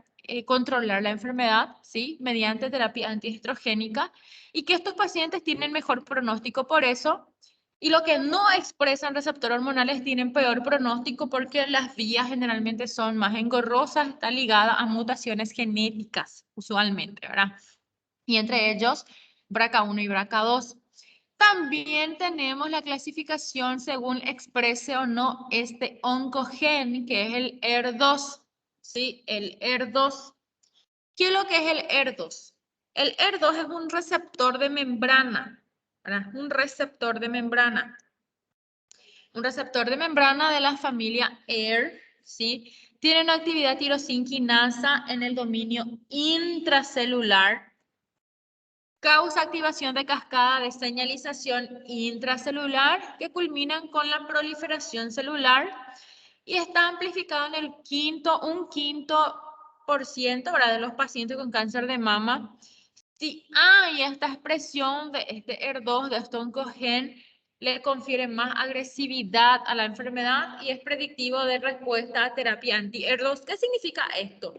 controlar la enfermedad, ¿sí? Mediante terapia antiestrogénica y que estos pacientes tienen mejor pronóstico por eso. Y los que no expresan receptores hormonales tienen peor pronóstico porque las vías generalmente son más engorrosas, está ligada a mutaciones genéticas, usualmente, ¿verdad? Y entre ellos, BRCA1 y BRCA2. También tenemos la clasificación según exprese o no este oncogen, que es el ER2. ¿Sí? El ER2. ¿Qué es lo que es el ER2? El ER2 es un receptor de membrana, ¿verdad? Un receptor de membrana. Un receptor de membrana de la familia ER, ¿sí? Tiene una actividad tirosinquinasa en el dominio intracelular. Causa activación de cascada de señalización intracelular que culminan con la proliferación celular y está amplificado en un 5%, ¿verdad? De los pacientes con cáncer de mama. Si hay esta expresión de este ER2, de este oncogen, le confiere más agresividad a la enfermedad y es predictivo de respuesta a terapia anti-ER2. ¿Qué significa esto?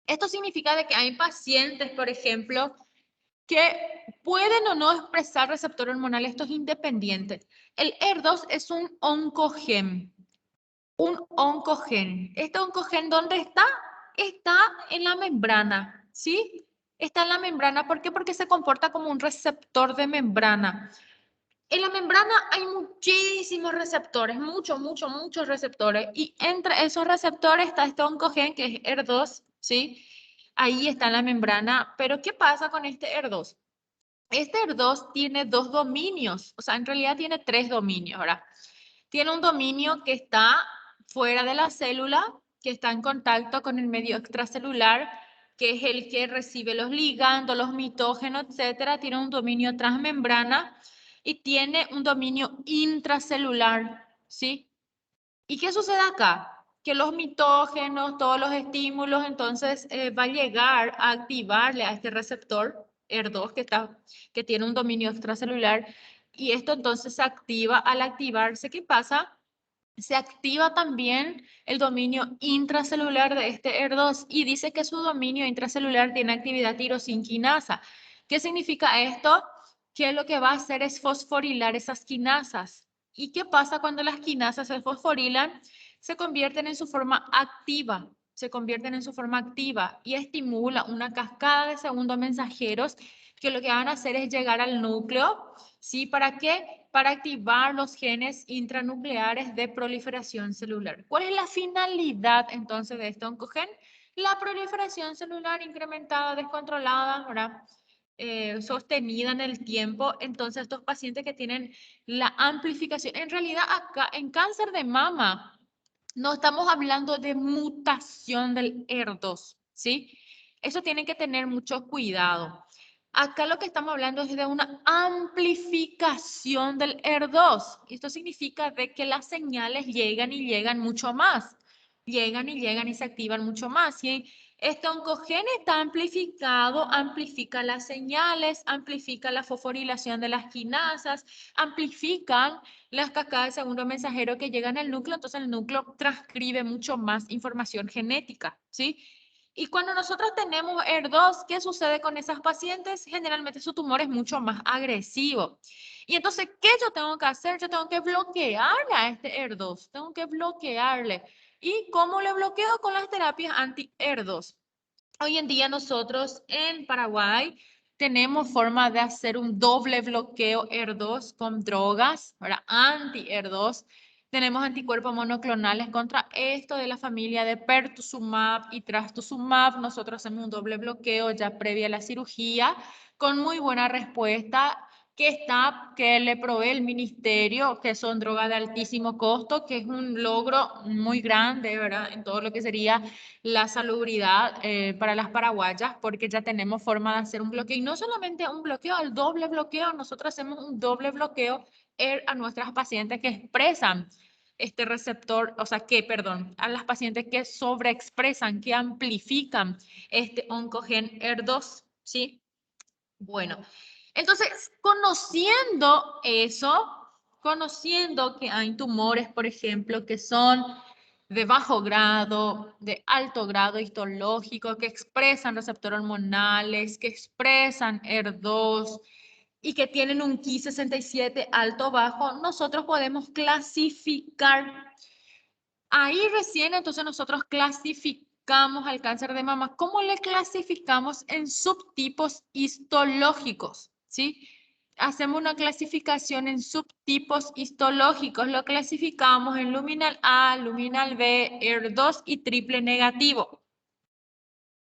Esto significa de que hay pacientes, por ejemplo, que pueden o no expresar receptor hormonal, esto es independiente. El ER2 es un oncogen. Un oncogen. ¿Este oncogen dónde está? Está en la membrana, ¿sí? Está en la membrana. ¿Por qué? Porque se comporta como un receptor de membrana. En la membrana hay muchísimos receptores, muchos receptores. Y entre esos receptores está este oncogen que es ER2, ¿sí? Ahí está en la membrana. Pero ¿qué pasa con este ER2? Este ER2 tiene dos dominios, o sea, en realidad tiene tres dominios, ¿verdad? Tiene un dominio que está fuera de la célula, que está en contacto con el medio extracelular, que es el que recibe los ligandos, los mitógenos, etcétera. Tiene un dominio transmembrana y tiene un dominio intracelular, ¿sí? ¿Y qué sucede acá? Que los mitógenos, todos los estímulos, entonces va a llegar a activarle a este receptor ER2 que tiene un dominio extracelular y esto entonces se activa. Al activarse, ¿qué pasa? Se activa también el dominio intracelular de este ER2 y dice que su dominio intracelular tiene actividad tirosinquinasa. ¿Qué significa esto? Que lo que va a hacer es fosforilar esas quinasas. ¿Y qué pasa cuando las quinasas se fosforilan? Se convierten en su forma activa, y estimula una cascada de segundos mensajeros que lo que van a hacer es llegar al núcleo, ¿sí? ¿Para qué? Para activar los genes intranucleares de proliferación celular. ¿Cuál es la finalidad entonces de este oncogen? La proliferación celular incrementada, descontrolada, ¿verdad? Sostenida en el tiempo. Entonces, estos pacientes que tienen la amplificación, en realidad acá en cáncer de mama, no estamos hablando de mutación del ER2, ¿sí? Eso tienen que tener mucho cuidado. Acá lo que estamos hablando es de una amplificación del ER2. Esto significa de que las señales llegan y llegan mucho más. Llegan y se activan mucho más. Y este oncogen está amplificado, amplifica las señales, amplifica la fosforilación de las quinasas, amplifican las cascadas de segundo mensajero que llegan al núcleo, entonces el núcleo transcribe mucho más información genética, ¿sí? Y cuando nosotros tenemos ER2, ¿qué sucede con esas pacientes? Generalmente su tumor es mucho más agresivo. Y entonces, ¿qué yo tengo que hacer? Yo tengo que bloquearle a este ER2, tengo que bloquearle. ¿Y cómo le bloqueo? Con las terapias anti-ER2. Hoy en día nosotros en Paraguay tenemos forma de hacer un doble bloqueo ER2 con drogas, ¿verdad? Anti-ER2. Tenemos anticuerpos monoclonales contra esto de la familia de pertuzumab y trastuzumab. Nosotros hacemos un doble bloqueo ya previa a la cirugía con muy buena respuesta que le provee el ministerio, que son drogas de altísimo costo, que es un logro muy grande, ¿verdad? En todo lo que sería la salubridad para las paraguayas, porque ya tenemos forma de hacer un bloqueo. Y no solamente un bloqueo, el doble bloqueo, nosotros hacemos un doble bloqueo a nuestras pacientes que expresan este receptor, o sea, perdón, a las pacientes que sobreexpresan, que amplifican este oncogen ER2, ¿sí? Bueno, entonces, conociendo eso, conociendo que hay tumores, por ejemplo, que son de bajo grado, de alto grado histológico, que expresan receptores hormonales, que expresan ER2 y que tienen un Ki67 alto o bajo, nosotros podemos clasificar. Ahí recién entonces nosotros clasificamos al cáncer de mama. ¿Cómo le clasificamos? En subtipos histológicos, ¿sí? Hacemos una clasificación en subtipos histológicos. Lo clasificamos en luminal A, luminal B, ER2 y triple negativo.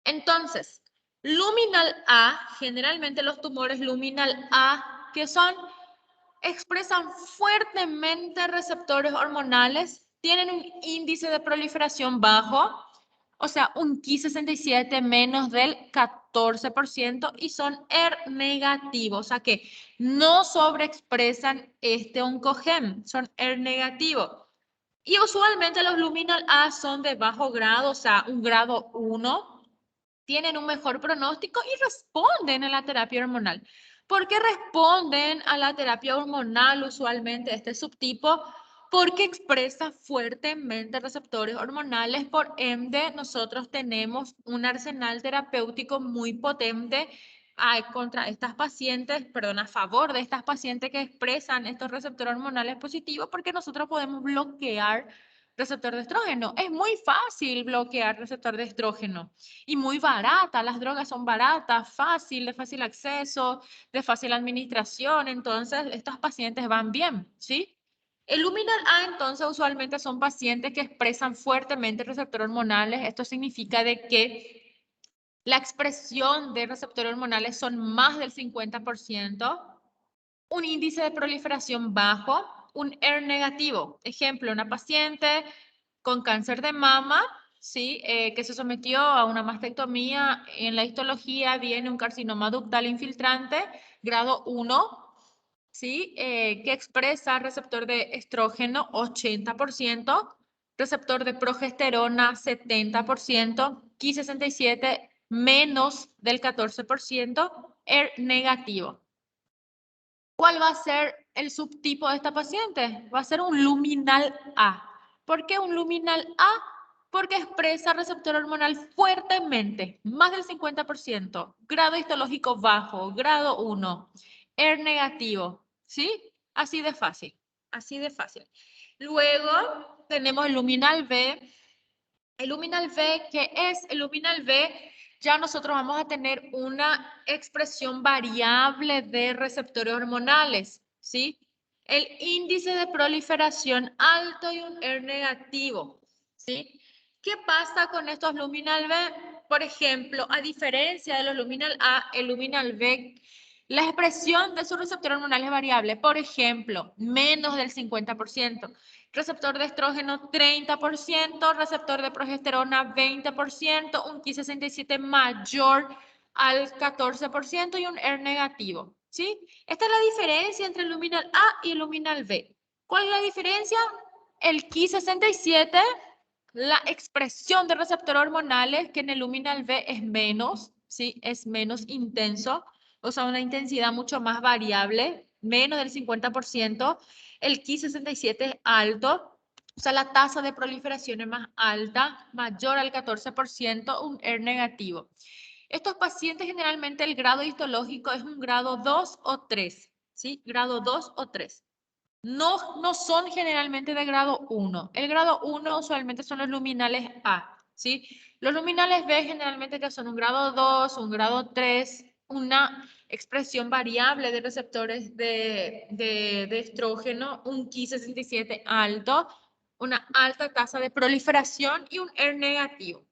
Entonces, luminal A, generalmente los tumores luminal A, que expresan fuertemente receptores hormonales, tienen un índice de proliferación bajo, o sea, un Ki67 menos del 14% y son ER negativos, o sea que no sobreexpresan este oncogen, son ER negativos. Y usualmente los luminal A son de bajo grado, o sea, un grado 1, tienen un mejor pronóstico y responden a la terapia hormonal. ¿Por qué responden a la terapia hormonal usualmente este subtipo? Porque expresa fuertemente receptores hormonales, por ende nosotros tenemos un arsenal terapéutico muy potente contra estas pacientes, perdón, a favor de estas pacientes que expresan estos receptores hormonales positivos, porque nosotros podemos bloquear receptor de estrógeno. Es muy fácil bloquear receptor de estrógeno y muy barata. Las drogas son baratas, de fácil acceso, de fácil administración. Entonces, estos pacientes van bien, ¿sí? El luminal A, entonces, usualmente son pacientes que expresan fuertemente receptores hormonales. Esto significa de que la expresión de receptores hormonales son más del 50%, un índice de proliferación bajo, un ER negativo. Ejemplo, una paciente con cáncer de mama, ¿sí? Que se sometió a una mastectomía. En la histología viene un carcinoma ductal infiltrante, grado 1, ¿sí? Que expresa receptor de estrógeno 80%, receptor de progesterona 70%, Ki67 menos del 14%, ER negativo. ¿Cuál va a ser el subtipo de esta paciente? Va a ser un luminal A. ¿Por qué un luminal A? Porque expresa receptor hormonal fuertemente, más del 50%, grado histológico bajo, grado 1, ER negativo, ¿sí? Así de fácil, así de fácil. Luego tenemos el luminal B. El luminal B, ¿qué es el luminal B? Ya nosotros vamos a tener una expresión variable de receptores hormonales, ¿sí? El índice de proliferación alto y un ER negativo, ¿sí? ¿Qué pasa con estos luminal B? Por ejemplo, a diferencia de los luminal A, el luminal B, la expresión de su receptor hormonal es variable. Por ejemplo, menos del 50%. Receptor de estrógeno 30%, receptor de progesterona 20%, un Ki67 mayor al 14% y un ER negativo, ¿sí? Esta es la diferencia entre el luminal A y el luminal B. ¿Cuál es la diferencia? El Ki67, la expresión de receptores hormonales, que en el luminal B es menos, ¿sí? Es menos intenso, o sea, una intensidad mucho más variable, menos del 50%. El Ki67 es alto, o sea, la tasa de proliferación es más alta, mayor al 14%, un ER negativo. Estos pacientes generalmente el grado histológico es un grado 2 o 3, ¿sí? Grado 2 o 3. No son generalmente de grado 1. El grado 1 usualmente son los luminales A, ¿sí? Los luminales B generalmente que son un grado 2, un grado 3, una expresión variable de receptores de estrógeno, un Ki67 alto, una alta tasa de proliferación y un ER negativo.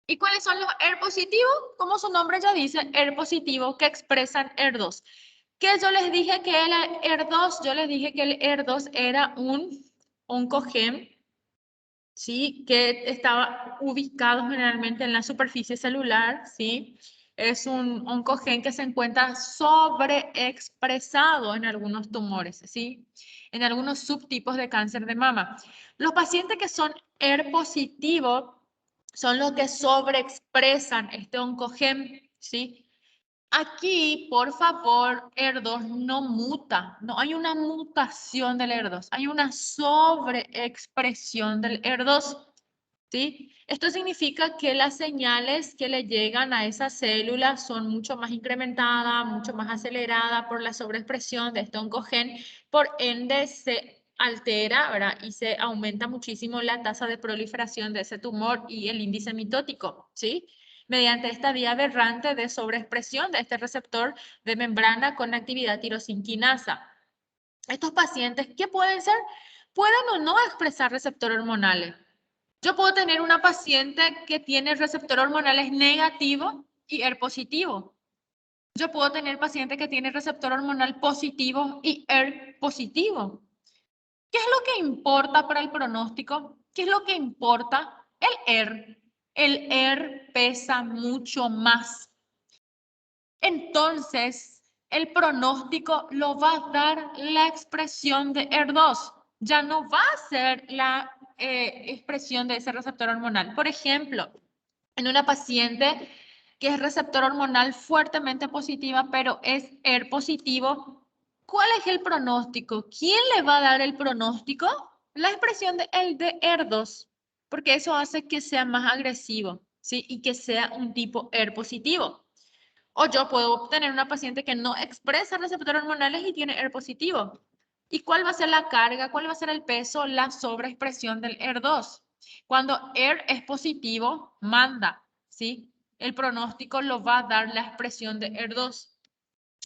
¿Y cuáles son los ER positivos? Como su nombre ya dice, ER positivo que expresan ER2. ¿Qué yo les dije que era ER2? Yo les dije que el ER2 era un oncogen, ¿sí? Que estaba ubicado generalmente en la superficie celular, ¿sí? Es un oncogen que se encuentra sobreexpresado en algunos tumores, ¿sí? En algunos subtipos de cáncer de mama. Los pacientes que son ER positivo son los que sobreexpresan este oncogen, ¿sí? Aquí, por favor, ER2 no muta, no hay una mutación del ER2, hay una sobreexpresión del ER2, ¿sí? Esto significa que las señales que le llegan a esa célula son mucho más incrementadas, mucho más aceleradas por la sobreexpresión de este oncogen, por ende se altera, ¿verdad? Y se aumenta muchísimo la tasa de proliferación de ese tumor y el índice mitótico, ¿sí? Mediante esta vía aberrante de sobreexpresión de este receptor de membrana con actividad tirosinquinasa. Estos pacientes, ¿qué pueden ser? Pueden o no expresar receptores hormonales. Yo puedo tener una paciente que tiene receptores hormonales negativo y ER positivo. Yo puedo tener paciente que tiene receptor hormonal positivo y ER positivo. ¿Qué es lo que importa para el pronóstico? ¿Qué es lo que importa? El ER. El ER pesa mucho más. Entonces, el pronóstico lo va a dar la expresión de ER2. Ya no va a ser la expresión de ese receptor hormonal. Por ejemplo, en una paciente que es receptor hormonal fuertemente positiva, pero es ER positivo, ¿cuál es el pronóstico? ¿Quién le va a dar el pronóstico? La expresión de ER2, porque eso hace que sea más agresivo, ¿sí? Y que sea un tipo ER positivo. O yo puedo tener una paciente que no expresa receptores hormonales y tiene ER positivo. ¿Y cuál va a ser la carga? ¿Cuál va a ser el peso? La sobreexpresión del ER2. Cuando ER es positivo, manda, ¿sí? El pronóstico lo va a dar la expresión de ER2.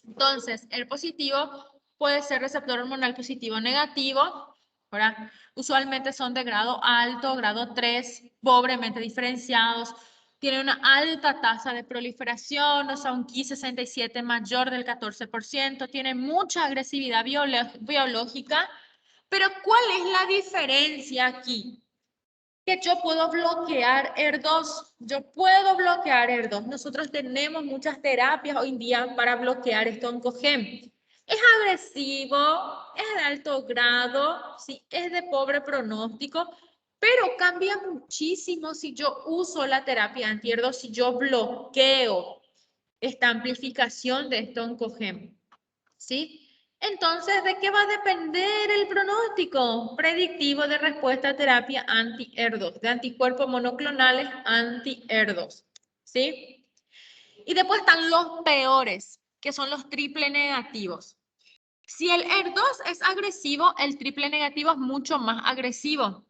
Entonces, ER positivo puede ser receptor hormonal positivo o negativo, ¿verdad? Usualmente son de grado alto, grado 3, pobremente diferenciados. Tiene una alta tasa de proliferación, o sea, un Ki67 mayor del 14%. Tiene mucha agresividad biológica. Pero ¿cuál es la diferencia aquí? Que yo puedo bloquear ER2. Yo puedo bloquear ER2. Nosotros tenemos muchas terapias hoy en día para bloquear este oncogen. Es agresivo, es de alto grado, sí, es de pobre pronóstico, pero cambia muchísimo si yo uso la terapia anti-ER2, si yo bloqueo esta amplificación de este oncogen, ¿sí? Entonces, ¿de qué va a depender el pronóstico predictivo de respuesta a terapia anti-ER2, de anticuerpos monoclonales anti-ER2? ¿Sí? Y después están los peores, que son los triple negativos. Si el ER2 es agresivo, el triple negativo es mucho más agresivo.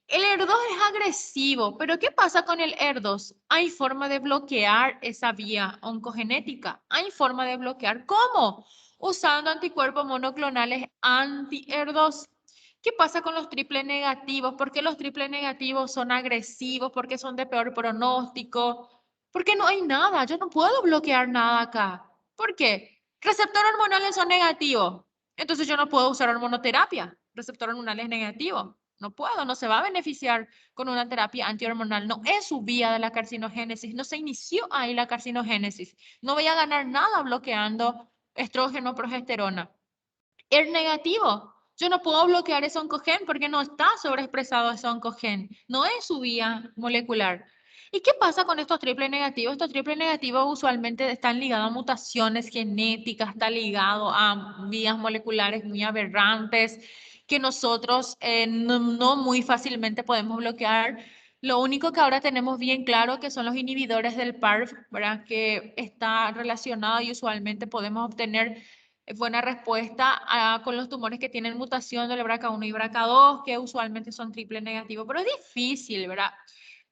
El ER2 es agresivo, pero ¿qué pasa con el ER2? Hay forma de bloquear esa vía oncogenética. Hay forma de bloquear. ¿Cómo? Usando anticuerpos monoclonales anti-ER2. ¿Qué pasa con los triple negativos? ¿Por qué los triple negativos son agresivos? ¿Por qué son de peor pronóstico? Porque no hay nada. Yo no puedo bloquear nada acá. ¿Por qué? Receptores hormonales son negativos. Entonces yo no puedo usar hormonoterapia. Receptor hormonal es negativo. No puedo, no se va a beneficiar con una terapia antihormonal. No es su vía de la carcinogénesis. No se inició ahí la carcinogénesis. No voy a ganar nada bloqueando estrógeno, progesterona. ER negativo. Yo no puedo bloquear ese oncogen porque no está sobreexpresado ese oncogen. No es su vía molecular. ¿Y qué pasa con estos triple negativos? Estos triple negativos usualmente están ligados a mutaciones genéticas, están ligados a vías moleculares muy aberrantes que nosotros no muy fácilmente podemos bloquear. Lo único que ahora tenemos bien claro que son los inhibidores del PARP, ¿verdad? Que está relacionado y usualmente podemos obtener buena respuesta con los tumores que tienen mutación del BRCA1 y BRCA2, que usualmente son triple negativos, pero es difícil, ¿verdad?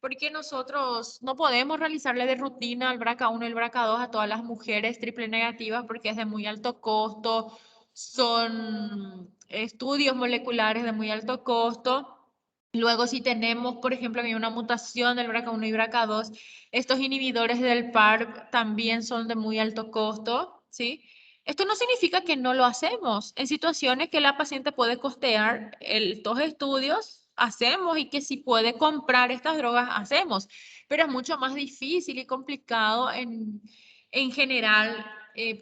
Porque nosotros no podemos realizarle de rutina al BRCA1 y el BRCA2 a todas las mujeres triple negativas porque es de muy alto costo, son estudios moleculares de muy alto costo. Luego, si tenemos, por ejemplo, una mutación del BRCA1 y BRCA2, estos inhibidores del PARP también son de muy alto costo, ¿sí? Esto no significa que no lo hacemos. En situaciones que la paciente puede costear estos estudios, hacemos, y que si puede comprar estas drogas, hacemos. Pero es mucho más difícil y complicado en general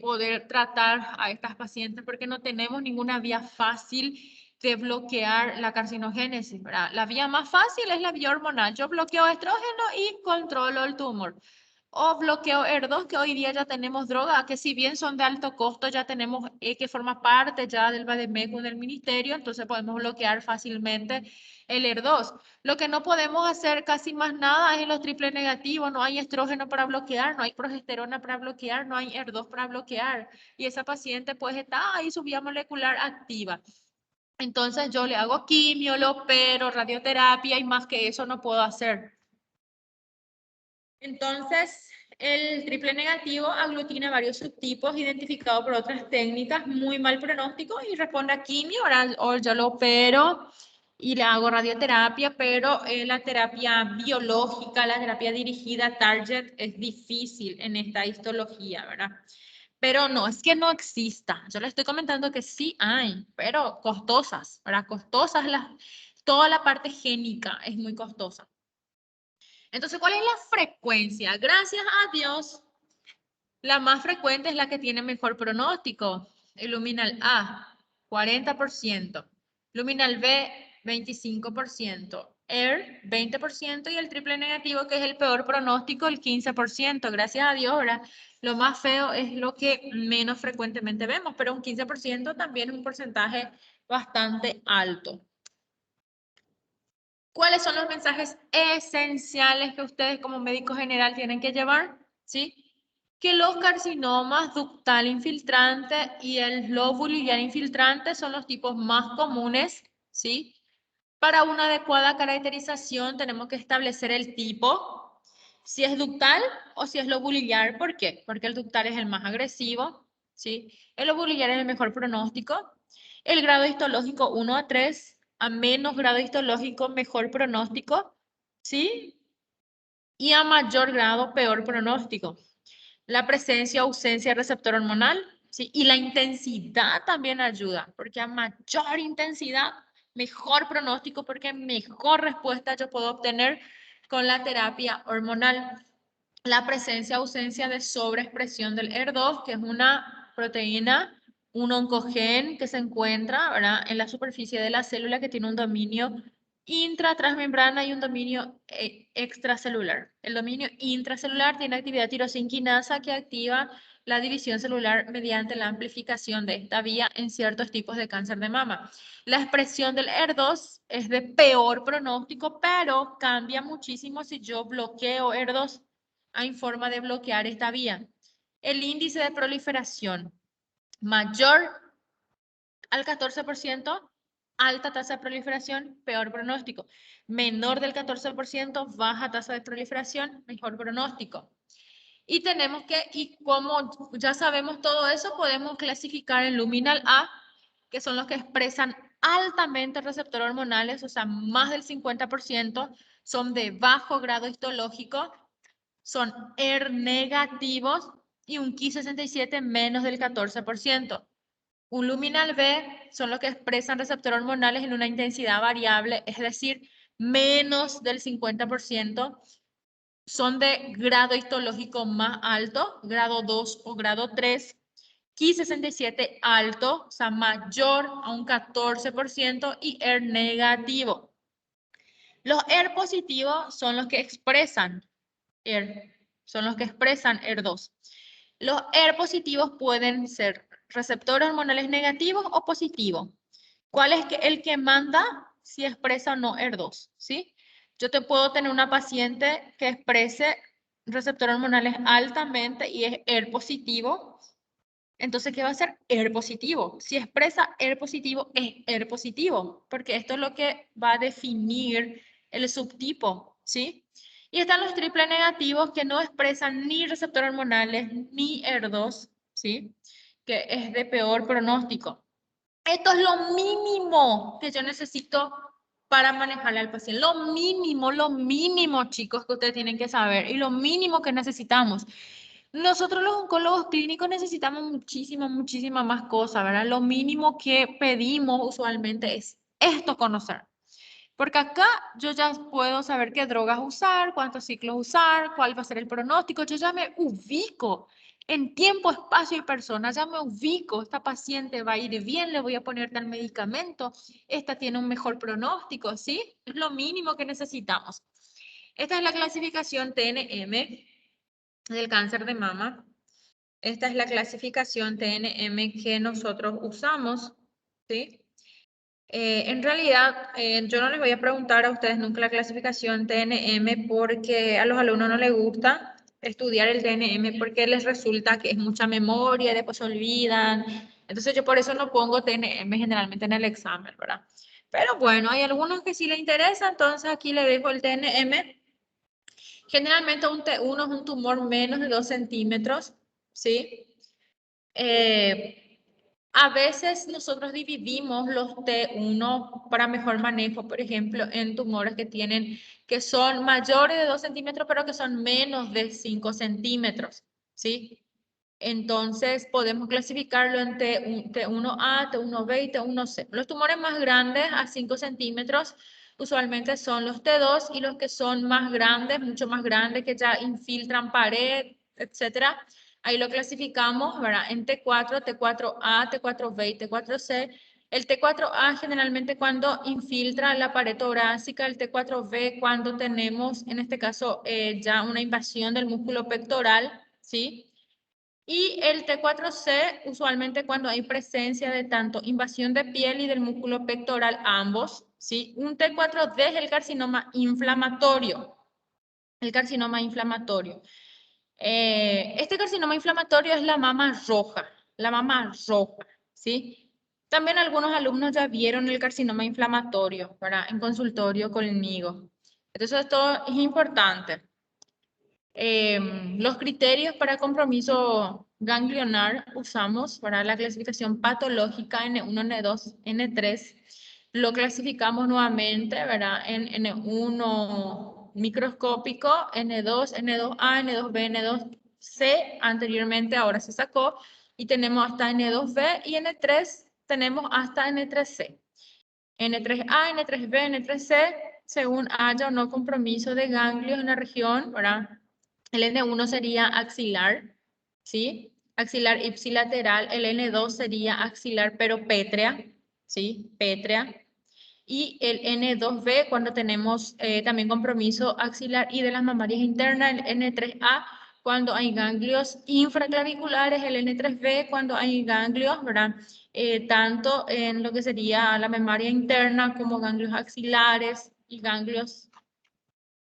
poder tratar a estas pacientes porque no tenemos ninguna vía fácil de bloquear la carcinogénesis, ¿verdad? La vía más fácil es la vía hormonal. Yo bloqueo estrógeno y controlo el tumor. O bloqueo ER2, que hoy día ya tenemos droga, que si bien son de alto costo, ya tenemos que forma parte ya del Bademecum del ministerio, entonces podemos bloquear fácilmente el ER2. Lo que no podemos hacer casi más nada es en los triple negativos, no hay estrógeno para bloquear, no hay progesterona para bloquear, no hay ER2 para bloquear, y esa paciente pues está ahí su vía molecular activa. Entonces yo le hago quimio, lo opero, radioterapia, y más que eso no puedo hacer. Entonces, el triple negativo aglutina varios subtipos identificados por otras técnicas, muy mal pronóstico, y responde a quimio, o yo lo opero y le hago radioterapia, pero la terapia biológica, la terapia dirigida target es difícil en esta histología, ¿verdad? Pero no es que no exista. Yo le estoy comentando que sí hay, pero costosas, ¿verdad? Costosas toda la parte génica es muy costosa. Entonces, ¿cuál es la frecuencia? Gracias a Dios, la más frecuente es la que tiene mejor pronóstico. El luminal A, 40%. Luminal B, 25%. ER, 20%. Y el triple negativo, que es el peor pronóstico, el 15%. Gracias a Dios, ahora lo más feo es lo que menos frecuentemente vemos, pero un 15% también es un porcentaje bastante alto. ¿Cuáles son los mensajes esenciales que ustedes como médico general tienen que llevar? ¿Sí? que los carcinomas ductal infiltrante y el lóbulo iliar infiltrante son los tipos más comunes, ¿sí? Para una adecuada caracterización tenemos que establecer el tipo, si es ductal o si es lobulillar. ¿Por qué? Porque el ductal es el más agresivo, ¿sí? El lobulillar es el mejor pronóstico. El grado histológico 1 a 3, a menos grado histológico, mejor pronóstico, ¿sí? Y a mayor grado, peor pronóstico. La presencia o ausencia de receptor hormonal, ¿sí? Y la intensidad también ayuda, porque a mayor intensidad, mejor pronóstico, porque mejor respuesta yo puedo obtener con la terapia hormonal. La presencia o ausencia de sobreexpresión del HER2, que es una proteína, un oncogen que se encuentra, ¿verdad?, en la superficie de la célula, que tiene un dominio intratransmembrana y un dominio extracelular. El dominio intracelular tiene actividad tirosinquinasa que activa la división celular mediante la amplificación de esta vía en ciertos tipos de cáncer de mama. La expresión del HER2 es de peor pronóstico, pero cambia muchísimo si yo bloqueo HER2. Hay forma de bloquear esta vía. El índice de proliferación mayor al 14%, alta tasa de proliferación, peor pronóstico. Menor del 14%, baja tasa de proliferación, mejor pronóstico. Y tenemos que, y como ya sabemos todo eso, podemos clasificar en luminal A, que son los que expresan altamente receptores hormonales, o sea, más del 50%, son de bajo grado histológico, son negativos y un Ki67 menos del 14%. Un luminal B son los que expresan receptores hormonales en una intensidad variable, es decir, menos del 50%, son de grado histológico más alto, grado 2 o grado 3, Ki67 alto, o sea, mayor a un 14% y negativo. Los positivos son los que expresan son los que expresan HER2. Los positivos pueden ser receptores hormonales negativos o positivos. ¿Cuál es el que manda si expresa o no HER2? ¿Sí? Yo te puedo tener una paciente que exprese receptores hormonales altamente y es positivo. Entonces, ¿qué va a ser positivo? Si expresa positivo, es positivo, porque esto es lo que va a definir el subtipo, ¿sí? Y están los triple negativos que no expresan ni receptores hormonales ni HER2, ¿sí? Que es de peor pronóstico. Esto es lo mínimo que yo necesito para manejarle al paciente. Lo mínimo, chicos, que ustedes tienen que saber y lo mínimo que necesitamos. Nosotros los oncólogos clínicos necesitamos muchísima más cosas, ¿verdad? Lo mínimo que pedimos usualmente es esto conocer. Porque acá yo ya puedo saber qué drogas usar, cuántos ciclos usar, cuál va a ser el pronóstico. Yo ya me ubico en tiempo, espacio y persona. Ya me ubico. Esta paciente va a ir bien, le voy a poner tal medicamento. Esta tiene un mejor pronóstico, ¿sí? Es lo mínimo que necesitamos. Esta es la clasificación TNM del cáncer de mama. Esta es la clasificación TNM que nosotros usamos, ¿sí? En realidad, yo no les voy a preguntar a ustedes nunca la clasificación TNM porque a los alumnos no les gusta estudiar el TNM porque les resulta que es mucha memoria, después se olvidan. Entonces yo por eso no pongo TNM generalmente en el examen, ¿verdad? Pero bueno, hay algunos que sí les interesa, entonces aquí le dejo el TNM. Generalmente un T1 es un tumor menos de 2 centímetros, ¿sí? A veces nosotros dividimos los T1 para mejor manejo, por ejemplo, en tumores que son mayores de 2 centímetros, pero que son menos de 5 centímetros, ¿sí? Entonces podemos clasificarlo en T1A, T1B y T1C. Los tumores más grandes a 5 centímetros usualmente son los T2 y los que son más grandes, mucho más grandes, que ya infiltran pared, etcétera. Ahí lo clasificamos, ¿verdad? En T4, T4A, T4B y T4C. El T4A generalmente cuando infiltra la pared torácica, el T4B cuando tenemos, en este caso, ya una invasión del músculo pectoral, ¿sí? Y el T4C usualmente cuando hay presencia de tanto invasión de piel y del músculo pectoral, ambos, ¿sí? Un T4D es el carcinoma inflamatorio. El carcinoma inflamatorio. Este carcinoma inflamatorio es la mama roja, ¿sí? También algunos alumnos ya vieron el carcinoma inflamatorio, ¿verdad? En consultorio conmigo. Entonces esto es importante. Los criterios para compromiso ganglionar usamos para la clasificación patológica N1, N2, N3. Lo clasificamos nuevamente, ¿verdad? En N1 microscópico, N2, N2A, N2B, N2C. Anteriormente, ahora se sacó. Y tenemos hasta N2B y N3 tenemos hasta N3C. N3A, N3B, N3C, según haya o no compromiso de ganglios en la región, ¿verdad? El N1 sería axilar, ¿sí? Axilar ipsilateral. El N2 sería axilar pero pétrea, ¿sí? Pétrea. Y el N2B cuando tenemos también compromiso axilar y de las mamarias internas. El N3A cuando hay ganglios infraclaviculares. El N3B cuando hay ganglios, ¿verdad? Tanto en lo que sería la mamaria interna como ganglios axilares y ganglios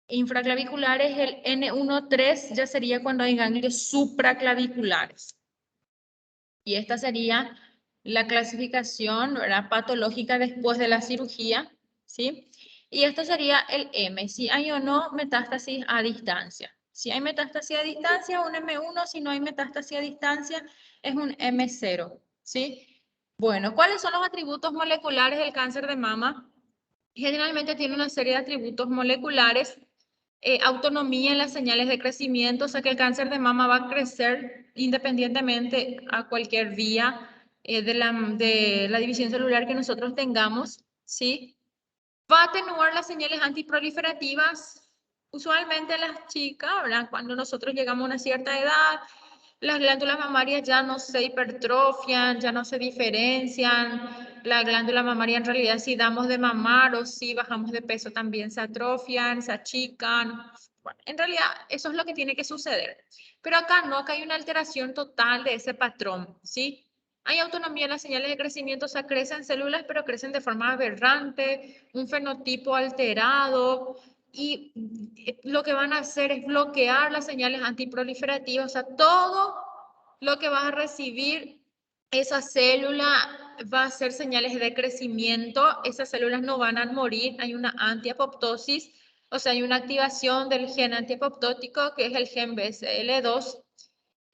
infraclaviculares. El N1-3 ya sería cuando hay ganglios supraclaviculares. Y esta sería la clasificación, ¿verdad? Patológica después de la cirugía, ¿sí? Y esto sería el M, si hay o no metástasis a distancia. Si hay metástasis a distancia, un M1, si no hay metástasis a distancia, es un M0, ¿sí? Bueno, ¿cuáles son los atributos moleculares del cáncer de mama? Generalmente tiene una serie de atributos moleculares. Autonomía en las señales de crecimiento, o sea que el cáncer de mama va a crecer independientemente a cualquier vía de la división celular que nosotros tengamos, ¿sí? Va a atenuar las señales antiproliferativas. Usualmente las chicas, ¿verdad? Cuando nosotros llegamos a una cierta edad, las glándulas mamarias ya no se hipertrofian, ya no se diferencian. La glándula mamaria en realidad si damos de mamar o si bajamos de peso también se atrofian, se achican. Bueno, en realidad eso es lo que tiene que suceder. Pero acá no, acá hay una alteración total de ese patrón, ¿sí? Hay autonomía en las señales de crecimiento, o sea, crecen células, pero crecen de forma aberrante, un fenotipo alterado, y lo que van a hacer es bloquear las señales antiproliferativas, o sea, todo lo que vas a recibir esa célula va a ser señales de crecimiento, esas células no van a morir, hay una antiapoptosis, o sea, hay una activación del gen antiapoptótico que es el gen BCL2,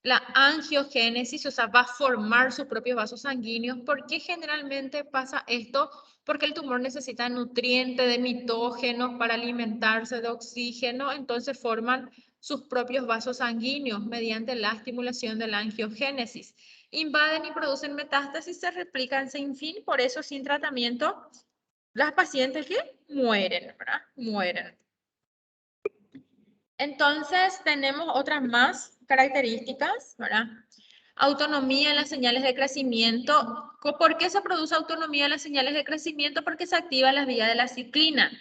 la angiogénesis, o sea, va a formar sus propios vasos sanguíneos. ¿Por qué generalmente pasa esto? Porque el tumor necesita nutrientes de mitógenos para alimentarse de oxígeno, entonces forman sus propios vasos sanguíneos mediante la estimulación de la angiogénesis. Invaden y producen metástasis, se replican sin fin, por eso sin tratamiento las pacientes que mueren, ¿verdad? Mueren. Entonces, tenemos otras más características, ¿verdad? Autonomía en las señales de crecimiento. ¿Por qué se produce autonomía en las señales de crecimiento? Porque se activa la vía de la ciclina.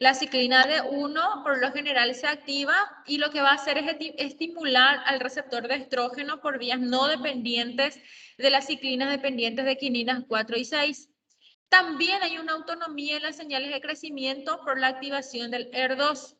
La ciclina D1 por lo general se activa y lo que va a hacer es estimular al receptor de estrógeno por vías no dependientes de las ciclinas dependientes de quininas 4 y 6. También hay una autonomía en las señales de crecimiento por la activación del ER2,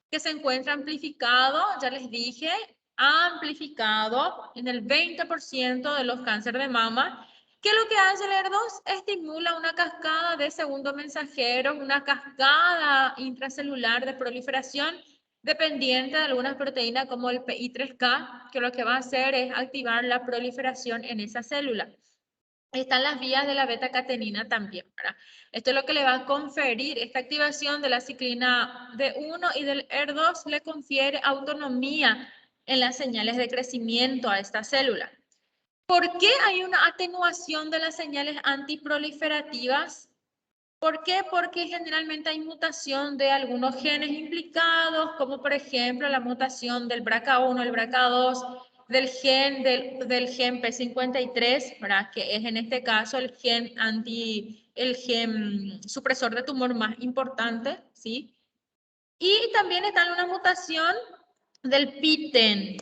que se encuentra amplificado, ya les dije, amplificado en el 20% de los cánceres de mama. ¿Qué es lo que hace el ER2? Estimula una cascada de segundo mensajero, una cascada intracelular de proliferación dependiente de algunas proteínas como el PI3K, que lo que va a hacer es activar la proliferación en esa célula. Están las vías de la beta-catenina también, ¿verdad? Esto es lo que le va a conferir, esta activación de la ciclina D1 y del ER2 le confiere autonomía en las señales de crecimiento a esta célula. ¿Por qué hay una atenuación de las señales antiproliferativas? ¿Por qué? Porque generalmente hay mutación de algunos genes implicados, como por ejemplo la mutación del BRCA1, el BRCA2, del gen P53, ¿verdad? Que es en este caso el gen supresor de tumor más importante, ¿sí? Y también está una mutación del PTEN.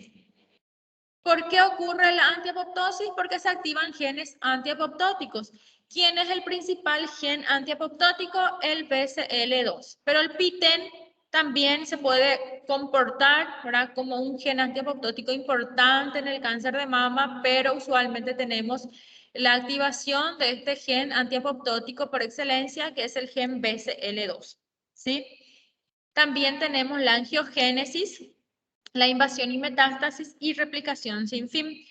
¿Por qué ocurre la antiapoptosis? Porque se activan genes antiapoptóticos. ¿Quién es el principal gen antiapoptótico? El BCL2. Pero el PTEN también se puede comportar, ¿verdad?, como un gen antiapoptótico importante en el cáncer de mama, pero usualmente tenemos la activación de este gen antiapoptótico por excelencia, que es el gen BCL2, ¿sí? También tenemos la angiogénesis, la invasión y metástasis y replicación sin fin.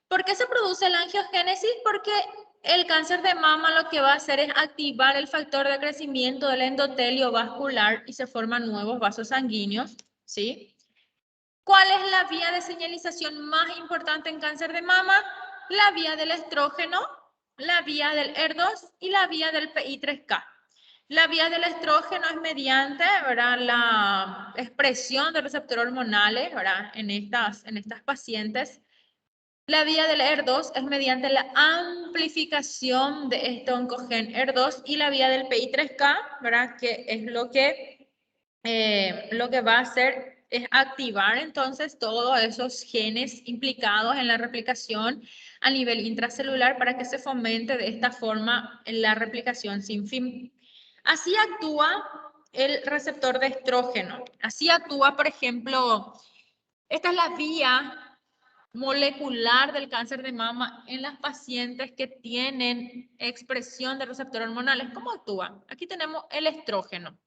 ¿Por qué se produce la angiogénesis? Porque el cáncer de mama lo que va a hacer es activar el factor de crecimiento del endotelio vascular y se forman nuevos vasos sanguíneos, ¿sí? ¿Cuál es la vía de señalización más importante en cáncer de mama? La vía del estrógeno, la vía del HER2 y la vía del PI3K. La vía del estrógeno es mediante, ¿verdad?, la expresión de receptores hormonales, ¿verdad?, en estas pacientes. La vía del HER2 es mediante la amplificación de este oncogen HER2 y la vía del PI3K, ¿verdad?, que es lo que va a hacer es activar entonces todos esos genes implicados en la replicación a nivel intracelular para que se fomente de esta forma la replicación sin fin. Así actúa el receptor de estrógeno. Así actúa, por ejemplo, esta es la vía molecular del cáncer de mama en las pacientes que tienen expresión de receptores hormonales. ¿Cómo actúa? Aquí tenemos el estrógeno,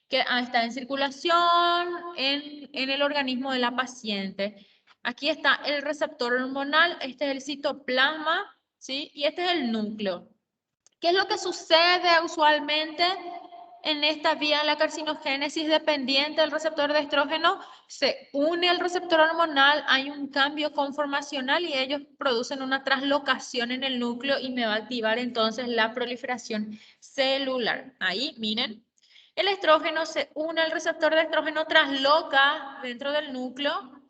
que está en circulación en el organismo de la paciente. Aquí está el receptor hormonal, este es el citoplasma, ¿sí? Y este es el núcleo. ¿Qué es lo que sucede usualmente en esta vía de la carcinogénesis dependiente del receptor de estrógeno? Se une al receptor hormonal, hay un cambio conformacional y ellos producen una translocación en el núcleo y me va a activar entonces la proliferación celular. Ahí, miren, el estrógeno se une al receptor de estrógeno, transloca dentro del núcleo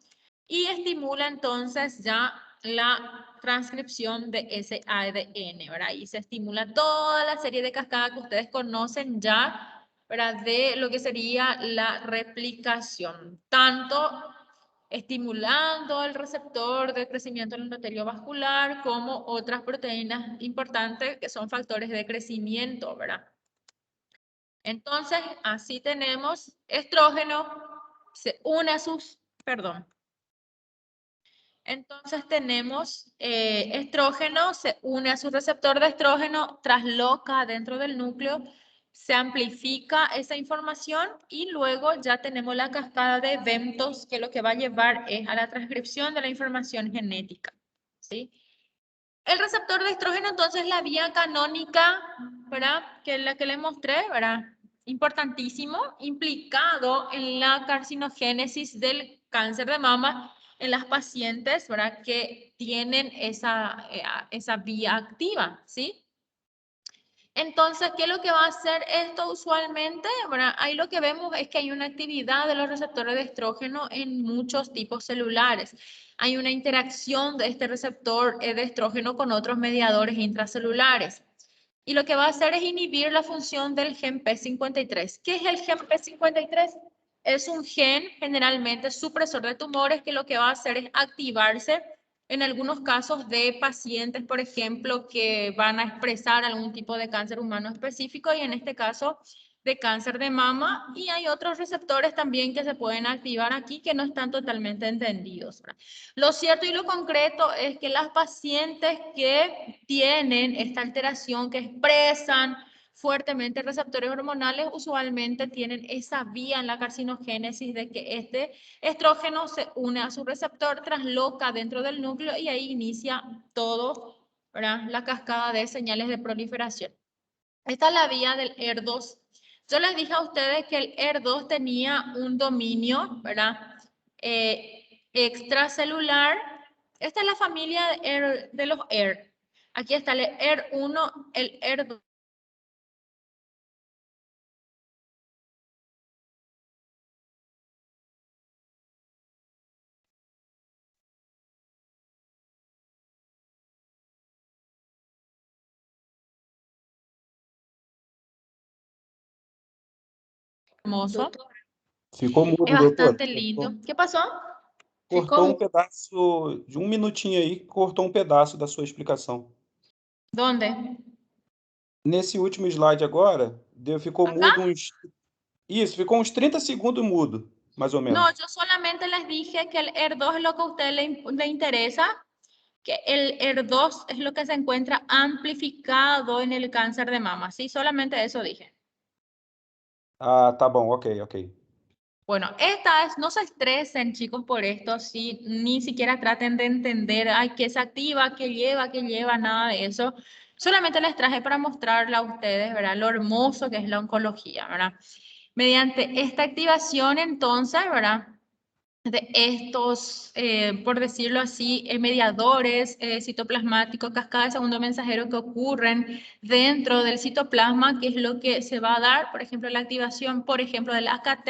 y estimula entonces ya la transcripción de ese ADN, ¿verdad? Y se estimula toda la serie de cascadas que ustedes conocen ya, ¿verdad?, de lo que sería la replicación, tanto estimulando el receptor de crecimiento del endotelio vascular como otras proteínas importantes que son factores de crecimiento, ¿verdad? Entonces, así tenemos estrógeno, se une a sus, perdón. Entonces tenemos estrógeno, se une a su receptor de estrógeno, trasloca dentro del núcleo, se amplifica esa información y luego ya tenemos la cascada de eventos que lo que va a llevar es a la transcripción de la información genética, ¿sí? El receptor de estrógeno, entonces, la vía canónica, ¿verdad?, que es la que les mostré, ¿verdad?, importantísimo, implicado en la carcinogénesis del cáncer de mama en las pacientes, ¿verdad?, que tienen esa vía activa, ¿sí? Entonces, ¿qué es lo que va a hacer esto usualmente? Bueno, ahí lo que vemos es que hay una actividad de los receptores de estrógeno en muchos tipos celulares. Hay una interacción de este receptor de estrógeno con otros mediadores intracelulares. Y lo que va a hacer es inhibir la función del gen P53. ¿Qué es el gen P53? Es un gen generalmente supresor de tumores que lo que va a hacer es activarse en algunos casos de pacientes, por ejemplo, que van a expresar algún tipo de cáncer humano específico y en este caso de cáncer de mama, y hay otros receptores también que se pueden activar aquí que no están totalmente entendidos, ¿verdad? Lo cierto y lo concreto es que las pacientes que tienen esta alteración, que expresan fuertemente receptores hormonales, usualmente tienen esa vía en la carcinogénesis de que este estrógeno se une a su receptor, trasloca dentro del núcleo y ahí inicia todo, ¿verdad?, la cascada de señales de proliferación. Esta es la vía del HER2. Yo les dije a ustedes que el HER2 tenía un dominio, ¿verdad?, extracelular. Esta es la familia de los HER. Aquí está el HER1, el HER2. Hermoso. Ficou mudo, Es doutora. bastante lindo. ¿Qué pasó? Cortou um pedaço de um minutinho aí, cortou um pedaço da sua explicação. ¿Dónde? Nesse último slide agora, ficou Acá? mudo uns Isso, ficou uns 30 segundos mudo, mais ou menos. No, yo solamente les dije que el ER2 es lo que a usted le interesa, que el ER2 es lo que se encuentra amplificado en el cáncer de mama, ¿sí? Solamente eso dije. Ah, tá bom, ok, ok. Bueno, no se estresen, chicos, por esto, sí, ni siquiera traten de entender, ay, qué se activa, qué lleva, nada de eso. Solamente les traje para mostrarle a ustedes, ¿verdad? Lo hermoso que es la oncología, ¿verdad? Mediante esta activación, entonces, ¿verdad? De estos, por decirlo así, mediadores citoplasmáticos, cascada de segundo mensajero que ocurren dentro del citoplasma, que es lo que se va a dar, por ejemplo, la activación, por ejemplo, del AKT,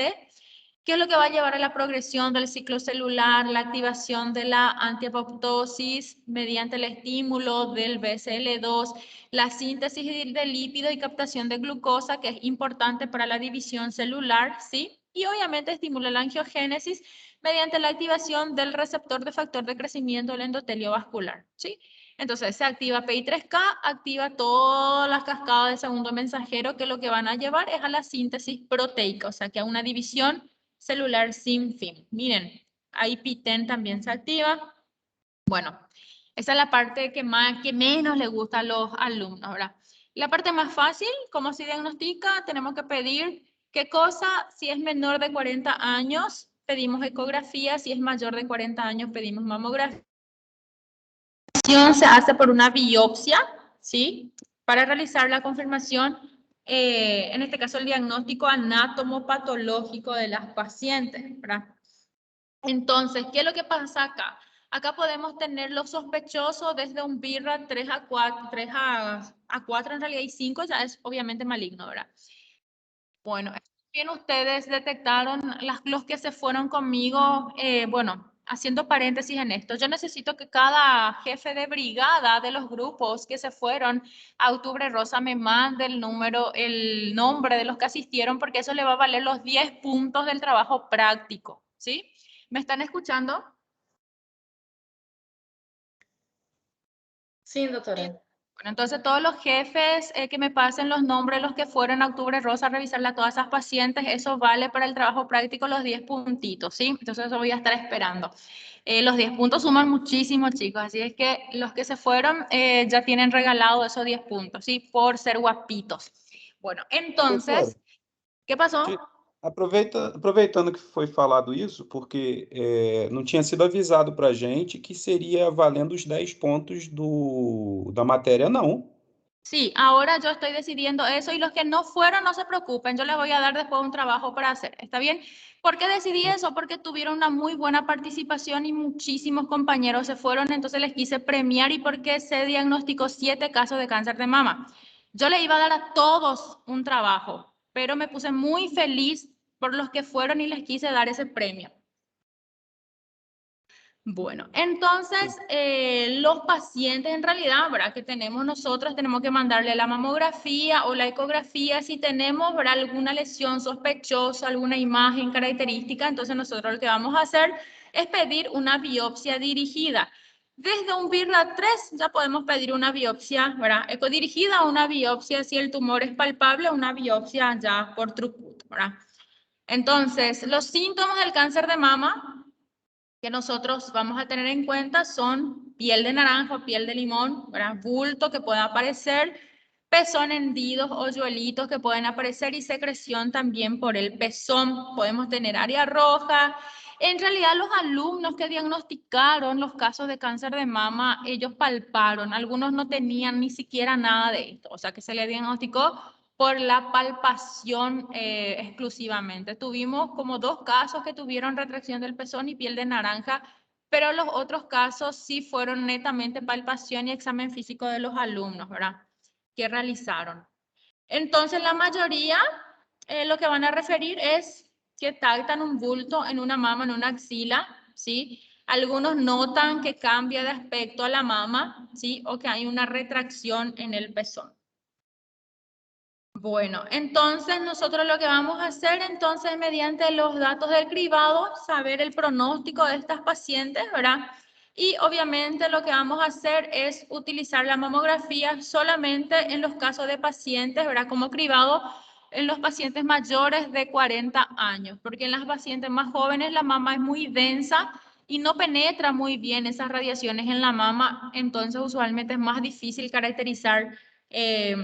que es lo que va a llevar a la progresión del ciclo celular, la activación de la antiapoptosis mediante el estímulo del BCL2, la síntesis de lípidos y captación de glucosa, que es importante para la división celular, ¿sí? Y obviamente estimula la angiogénesis mediante la activación del receptor de factor de crecimiento del endotelio vascular, ¿sí? Entonces se activa PI3K, activa todas las cascadas de segundo mensajero que lo que van a llevar es a la síntesis proteica, o sea que a una división celular sin fin. Miren, ahí PI10 también se activa. Bueno, esa es la parte que menos le gusta a los alumnos, ¿verdad? La parte más fácil, ¿cómo se diagnostica? Tenemos que pedir qué cosa, si es menor de 40 años, pedimos ecografía, si es mayor de 40 años, pedimos mamografía. Se hace por una biopsia, ¿sí? Para realizar la confirmación, en este caso el diagnóstico anatomopatológico de las pacientes, ¿verdad? Entonces, ¿qué es lo que pasa acá? Acá podemos tener los sospechosos desde un BIRRA 3 a 4, 3 a 4 en realidad, y 5 ya es obviamente maligno, ¿verdad? Bueno, bien ustedes detectaron los que se fueron conmigo, bueno, haciendo paréntesis en esto, yo necesito que cada jefe de brigada de los grupos que se fueron a Octubre Rosa me mande el nombre de los que asistieron, porque eso le va a valer los 10 puntos del trabajo práctico, ¿sí? ¿Me están escuchando? Sí, doctora. Bueno, entonces todos los jefes que me pasen los nombres, los que fueron a Octubre Rosa a revisarle a todas esas pacientes, eso vale para el trabajo práctico los 10 puntitos, ¿sí? Entonces eso voy a estar esperando. Los 10 puntos suman muchísimo, chicos, así es que los que se fueron ya tienen regalado esos 10 puntos, ¿sí? Por ser guapitos. Bueno, Doutora, entonces, ¿qué pasó? aproveitando que foi falado isso, porque não tinha sido avisado para a gente que seria valendo os 10 pontos da matéria, não. Sí, ahora yo estoy decidiendo eso y los que no fueron, no se preocupen, yo les voy a dar después un trabajo para hacer, ¿está bien? ¿Por qué decidí eso? Porque tuvieron una muy buena participación y muchísimos compañeros se fueron, entonces les quise premiar y porque se diagnosticó 7 casos de cáncer de mama. Yo le iba a dar a todos un trabajo, pero me puse muy feliz por los que fueron y les quise dar ese premio. Bueno, entonces los pacientes en realidad, ¿verdad? Que tenemos nosotros, tenemos que mandarle la mamografía o la ecografía si tenemos, ¿verdad? Alguna lesión sospechosa, alguna imagen característica, entonces nosotros lo que vamos a hacer es pedir una biopsia dirigida. Desde un BIRLA 3 ya podemos pedir una biopsia, ¿verdad? Ecodirigida o una biopsia si el tumor es palpable, una biopsia ya por throughput, ¿verdad? Entonces, los síntomas del cáncer de mama que nosotros vamos a tener en cuenta son piel de naranja, piel de limón, ¿verdad? Bulto que puede aparecer, pezón hendidos, hoyuelitos que pueden aparecer y secreción también por el pezón. Podemos tener área roja. En realidad los alumnos que diagnosticaron los casos de cáncer de mama, ellos palparon, algunos no tenían ni siquiera nada de esto, o sea que se le diagnosticó por la palpación exclusivamente. Tuvimos como 2 casos que tuvieron retracción del pezón y piel de naranja, pero los otros casos sí fueron netamente palpación y examen físico de los alumnos, ¿verdad? Que realizaron. Entonces, la mayoría lo que van a referir es que detectan un bulto en una mama, en una axila, ¿sí? Algunos notan que cambia de aspecto a la mama, ¿sí? O que hay una retracción en el pezón. Bueno, entonces nosotros lo que vamos a hacer entonces mediante los datos del cribado, saber el pronóstico de estas pacientes, ¿verdad? Y obviamente lo que vamos a hacer es utilizar la mamografía solamente en los casos de pacientes, ¿verdad? Como cribado, en los pacientes mayores de 40 años, porque en las pacientes más jóvenes la mama es muy densa y no penetra muy bien esas radiaciones en la mama, entonces usualmente es más difícil caracterizar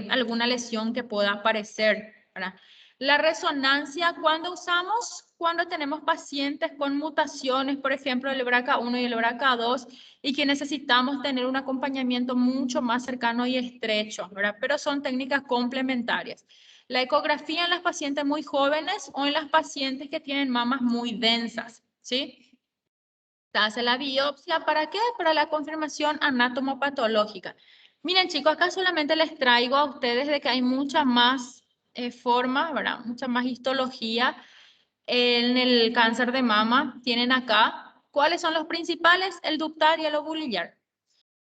alguna lesión que pueda aparecer, ¿verdad? La resonancia, ¿cuándo usamos? Cuando tenemos pacientes con mutaciones, por ejemplo, el BRCA1 y el BRCA2, y que necesitamos tener un acompañamiento mucho más cercano y estrecho, ¿verdad? Pero son técnicas complementarias. La ecografía en las pacientes muy jóvenes o en las pacientes que tienen mamas muy densas, ¿sí? Se hace la biopsia, ¿para qué? Para la confirmación anatomopatológica. Miren, chicos, acá solamente les traigo a ustedes de que hay muchas más formas, ¿verdad? Mucha más histología en el cáncer de mama. Tienen acá, ¿cuáles son los principales? El ductal y el lobulillar.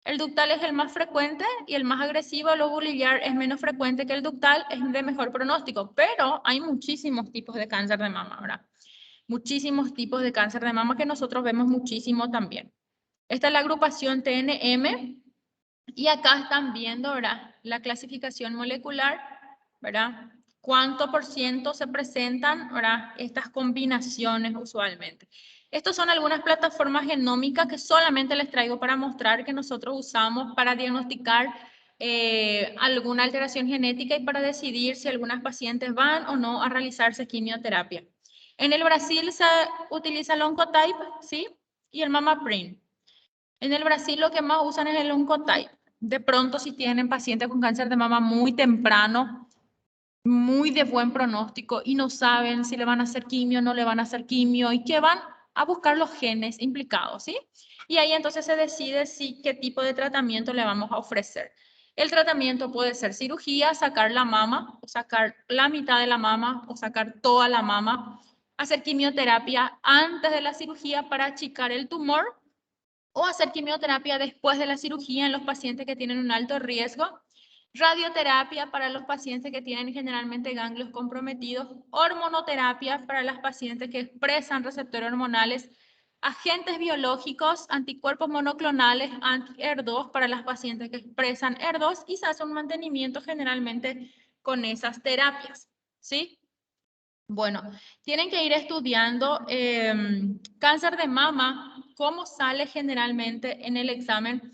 El ductal es el más frecuente y el más agresivo. El lobulillar es menos frecuente que el ductal, es de mejor pronóstico, pero hay muchísimos tipos de cáncer de mama, ¿verdad? Muchísimos tipos de cáncer de mama que nosotros vemos muchísimo también. Esta es la agrupación TNM y acá están viendo, ¿verdad? La clasificación molecular, ¿verdad? ¿Cuánto por ciento se presentan, ¿verdad? Estas combinaciones usualmente? Estas son algunas plataformas genómicas que solamente les traigo para mostrar que nosotros usamos para diagnosticar alguna alteración genética y para decidir si algunas pacientes van o no a realizarse quimioterapia. En el Brasil se utiliza el Oncotype, ¿sí? Y el MammaPrint. En el Brasil lo que más usan es el Oncotype. De pronto, si tienen pacientes con cáncer de mama muy temprano, muy de buen pronóstico y no saben si le van a hacer quimio o no le van a hacer quimio y que van a buscar los genes implicados, ¿sí? Y ahí entonces se decide si qué tipo de tratamiento le vamos a ofrecer. El tratamiento puede ser cirugía, sacar la mama, o sacar la mitad de la mama, o sacar toda la mama, hacer quimioterapia antes de la cirugía para achicar el tumor, o hacer quimioterapia después de la cirugía en los pacientes que tienen un alto riesgo, radioterapia para los pacientes que tienen generalmente ganglios comprometidos, hormonoterapia para las pacientes que expresan receptores hormonales, agentes biológicos, anticuerpos monoclonales, anti-ER2 para las pacientes que expresan ER2 y se hace un mantenimiento generalmente con esas terapias, ¿sí? Bueno, tienen que ir estudiando cáncer de mama, cómo sale generalmente en el examen.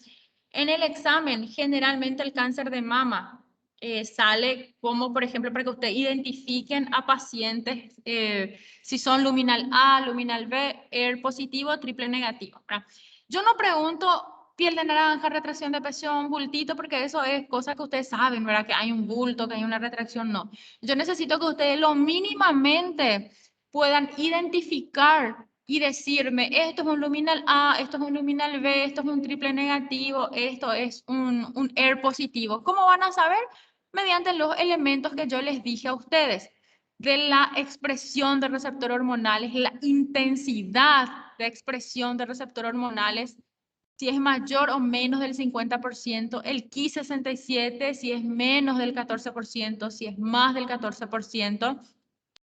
En el examen, generalmente el cáncer de mama sale como, por ejemplo, para que ustedes identifiquen a pacientes si son luminal A, luminal B, ER positivo, triple negativo, ¿verdad? Yo no pregunto piel de naranja, retracción de pezón, bultito, porque eso es cosa que ustedes saben, ¿verdad? Que hay un bulto, que hay una retracción, no. Yo necesito que ustedes lo mínimamente puedan identificar y decirme, esto es un luminal A, esto es un luminal B, esto es un triple negativo, esto es un ER positivo. ¿Cómo van a saber? Mediante los elementos que yo les dije a ustedes, de la expresión de receptores hormonales, la intensidad de expresión de receptores hormonales, si es mayor o menos del 50%, el Ki67, si es menos del 14%, si es más del 14%,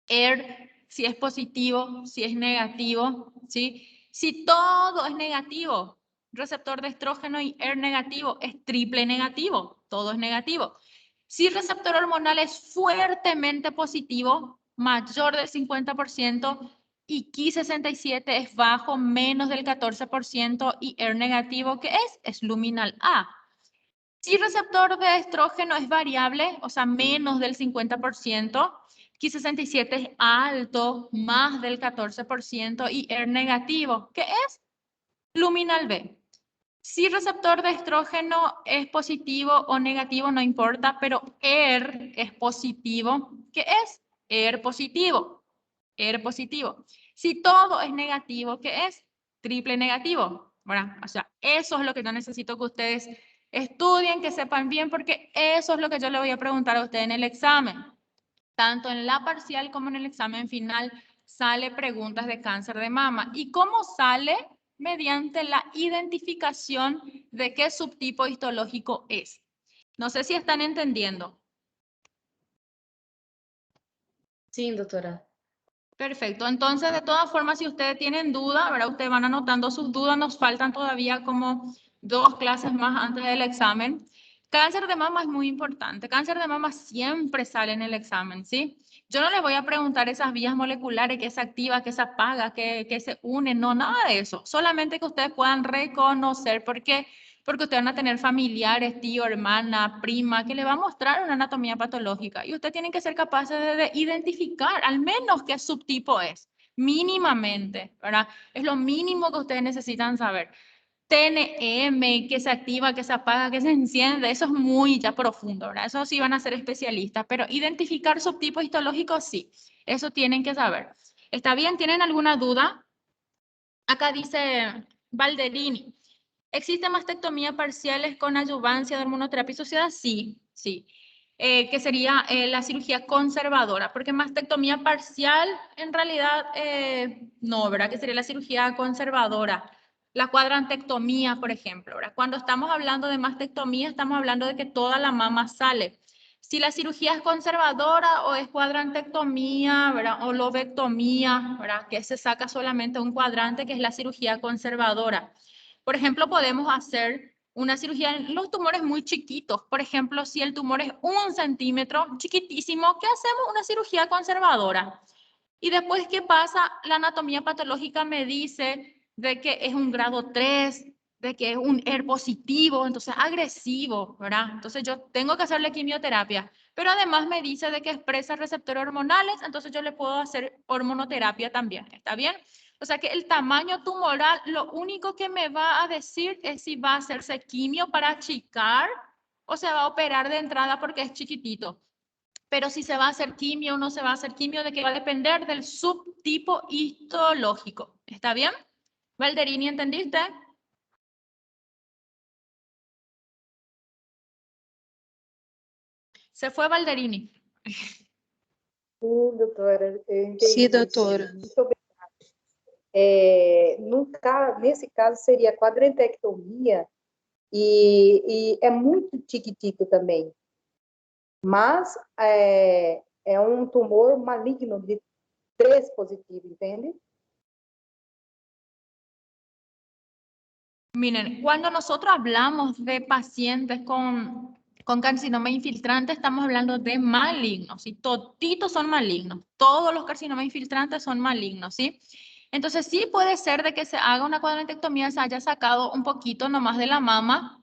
ER, si es positivo, si es negativo, ¿sí? Si todo es negativo, receptor de estrógeno y ER negativo, es triple negativo, todo es negativo. Si el receptor hormonal es fuertemente positivo, mayor del 50%, y Ki67 es bajo, menos del 14%, y ER negativo, ¿qué es? Es luminal A. Si el receptor de estrógeno es variable, o sea, menos del 50%, Ki67 es alto, más del 14%, y ER negativo, ¿qué es? Luminal B. Si el receptor de estrógeno es positivo o negativo, no importa, pero ER es positivo, ¿qué es? ER positivo. ER positivo. Si todo es negativo, ¿qué es? Triple negativo. Bueno, o sea, eso es lo que yo necesito que ustedes estudien, que sepan bien, porque eso es lo que yo le voy a preguntar a ustedes en el examen. Tanto en la parcial como en el examen final sale preguntas de cáncer de mama. ¿Y cómo sale? Mediante la identificación de qué subtipo histológico es. No sé si están entendiendo. Sí, doctora. Perfecto. Entonces, de todas formas, si ustedes tienen duda, ¿verdad? Ustedes van anotando sus dudas. Nos faltan todavía como 2 clases más antes del examen. Cáncer de mama es muy importante. Cáncer de mama siempre sale en el examen, ¿sí? Yo no les voy a preguntar esas vías moleculares, que se activa, que se apaga, que se unen, no, nada de eso. Solamente que ustedes puedan reconocer, porque ustedes van a tener familiares, tío, hermana, prima, que le va a mostrar una anatomía patológica. Y ustedes tienen que ser capaces de identificar al menos qué subtipo es, mínimamente, ¿verdad? Es lo mínimo que ustedes necesitan saber. TNM, que se activa, que se apaga, que se enciende, eso es muy ya profundo, ¿verdad? Eso sí van a ser especialistas, pero identificar subtipos histológicos sí, eso tienen que saber. ¿Está bien? ¿Tienen alguna duda? Acá dice Valderini, ¿existe mastectomía parciales con adyuvancia de hormonoterapia asociada? Sí, sí. Que sería la cirugía conservadora, porque mastectomía parcial en realidad no, ¿verdad? Que sería la cirugía conservadora. La cuadrantectomía, por ejemplo, ¿verdad? Cuando estamos hablando de mastectomía, estamos hablando de que toda la mama sale. Si la cirugía es conservadora o es cuadrantectomía, ¿verdad? O lobectomía, ¿verdad? Que se saca solamente un cuadrante, que es la cirugía conservadora. Por ejemplo, podemos hacer una cirugía en los tumores muy chiquitos. Por ejemplo, si el tumor es 1 centímetro, chiquitísimo, ¿qué hacemos? Una cirugía conservadora. Y después, ¿qué pasa? La anatomía patológica me dice de que es un grado 3, de que es un ER positivo, entonces agresivo, ¿verdad? Entonces yo tengo que hacerle quimioterapia, pero además me dice de que expresa receptores hormonales, entonces yo le puedo hacer hormonoterapia también, ¿está bien? O sea que el tamaño tumoral, lo único que me va a decir es si va a hacerse quimio para achicar o se va a operar de entrada porque es chiquitito. Pero si se va a hacer quimio o no se va a hacer quimio, de que va a depender del subtipo histológico. ¿Está bien? Valderini, ¿entendiste? Se fue Valderini. Sim, doutora, eu entendi. Sim, doutora. Muito obrigada. Nesse caso, seria quadrantectomia e é muito chiquitito também. Mas é tumor maligno de 3 positivo, entende? Miren, cuando nosotros hablamos de pacientes con carcinoma infiltrante, estamos hablando de malignos, ¿sí? Toditos son malignos. Todos los carcinomas infiltrantes son malignos, ¿sí? Entonces, sí puede ser de que se haga una cuadrantectomía, se haya sacado un poquito nomás de la mama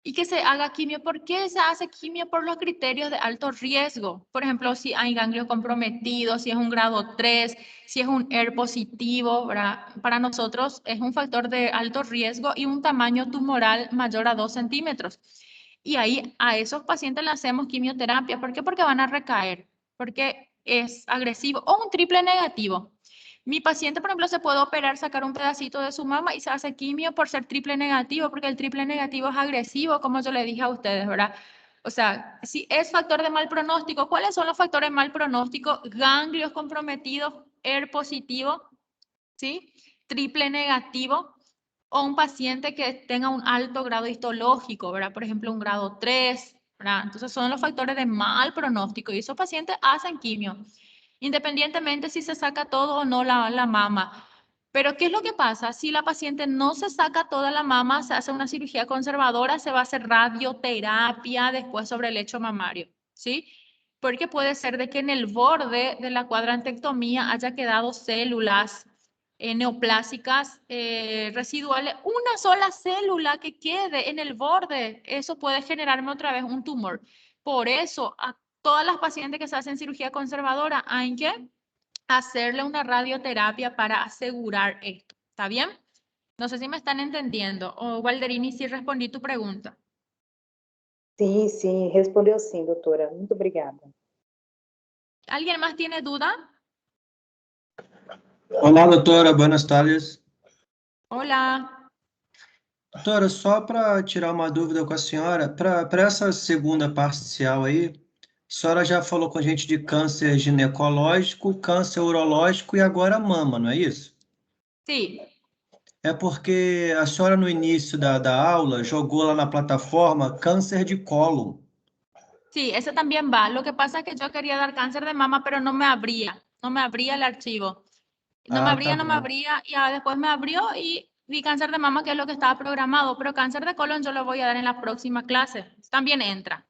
y que se haga quimio. ¿Por qué se hace quimio? Por los criterios de alto riesgo. Por ejemplo, si hay ganglios comprometidos, si es un grado 3, si es un ER positivo, ¿verdad? Para nosotros es un factor de alto riesgo y un tamaño tumoral mayor a 2 centímetros. Y ahí a esos pacientes le hacemos quimioterapia. ¿Por qué? Porque van a recaer, porque es agresivo o un triple negativo. Mi paciente, por ejemplo, se puede operar, sacar un pedacito de su mama y se hace quimio por ser triple negativo, porque el triple negativo es agresivo, como yo le dije a ustedes, ¿verdad? O sea, si es factor de mal pronóstico, ¿cuáles son los factores de mal pronóstico? Ganglios comprometidos, ER positivo, ¿sí? Triple negativo, o un paciente que tenga un alto grado histológico, ¿verdad? Por ejemplo, un grado 3, ¿verdad? Entonces son los factores de mal pronóstico y esos pacientes hacen quimio, independientemente si se saca todo o no la mama. Pero ¿qué es lo que pasa? Si la paciente no se saca toda la mama, se hace una cirugía conservadora, se va a hacer radioterapia después sobre el lecho mamario, ¿sí? Porque puede ser de que en el borde de la cuadrantectomía haya quedado células neoplásicas residuales, una sola célula que quede en el borde, eso puede generarme otra vez un tumor. Por eso, a todas las pacientes que se hacen cirugía conservadora hay que hacerle una radioterapia para asegurar esto. ¿Está bien? No sé si me están entendiendo. O Valderini, si respondí tu pregunta. Sim, sim, respondeu sim, doutora. Muito obrigada. ¿Alguien más tiene duda? Olá, doutora, buenas tardes. Hola. Doutora, só para tirar uma dúvida com a senhora, para essa segunda parcial aí, a senhora já falou com a gente de câncer ginecológico, câncer urológico e agora mama, não é isso? Sí. É porque a senhora no início da aula jogou lá na plataforma câncer de cólon. Sí, ese también va. Lo que pasa es que yo quería dar cáncer de mama, pero no me abría el archivo. No me abría, no me abría, y después me abrió y vi cáncer de mama, que es lo que estaba programado, pero cáncer de colon yo lo voy a dar en la próxima clase. También entra.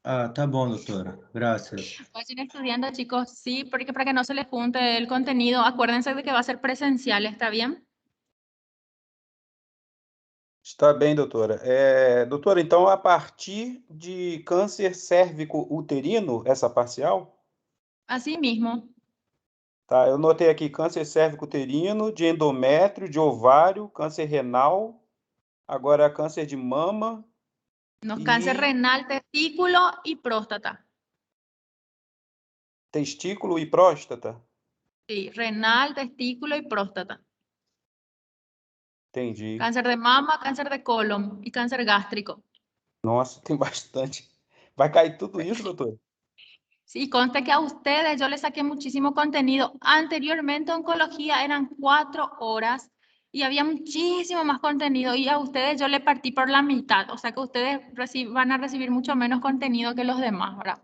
Ah, tá bom, doutora. Graças. Vayan estudiando, chicos, sí, porque para que no se les junte el contenido, acuérdense de que va a ser presencial, ¿está bien? Está bem, doutora. Doutora, então, a partir de câncer cérvico-uterino, essa parcial? Así mismo. Tá, eu notei aqui câncer cérvico-uterino, de endométrio, de ovário, câncer renal, agora câncer de mama Nos e cáncer renal, testículo y próstata. testículo e próstata. Sí, renal, testículo y próstata. Entendi. Cáncer de mama, cáncer de colon y cáncer gástrico. Nossa, tem bastante. Vai cair tudo isso, doutora? Sí, conste que a ustedes yo les saqué muchísimo contenido. Anteriormente oncología eran 4 horas y había muchísimo más contenido y a ustedes yo le partí por la mitad. O sea que ustedes van a recibir mucho menos contenido que los demás, ¿verdad?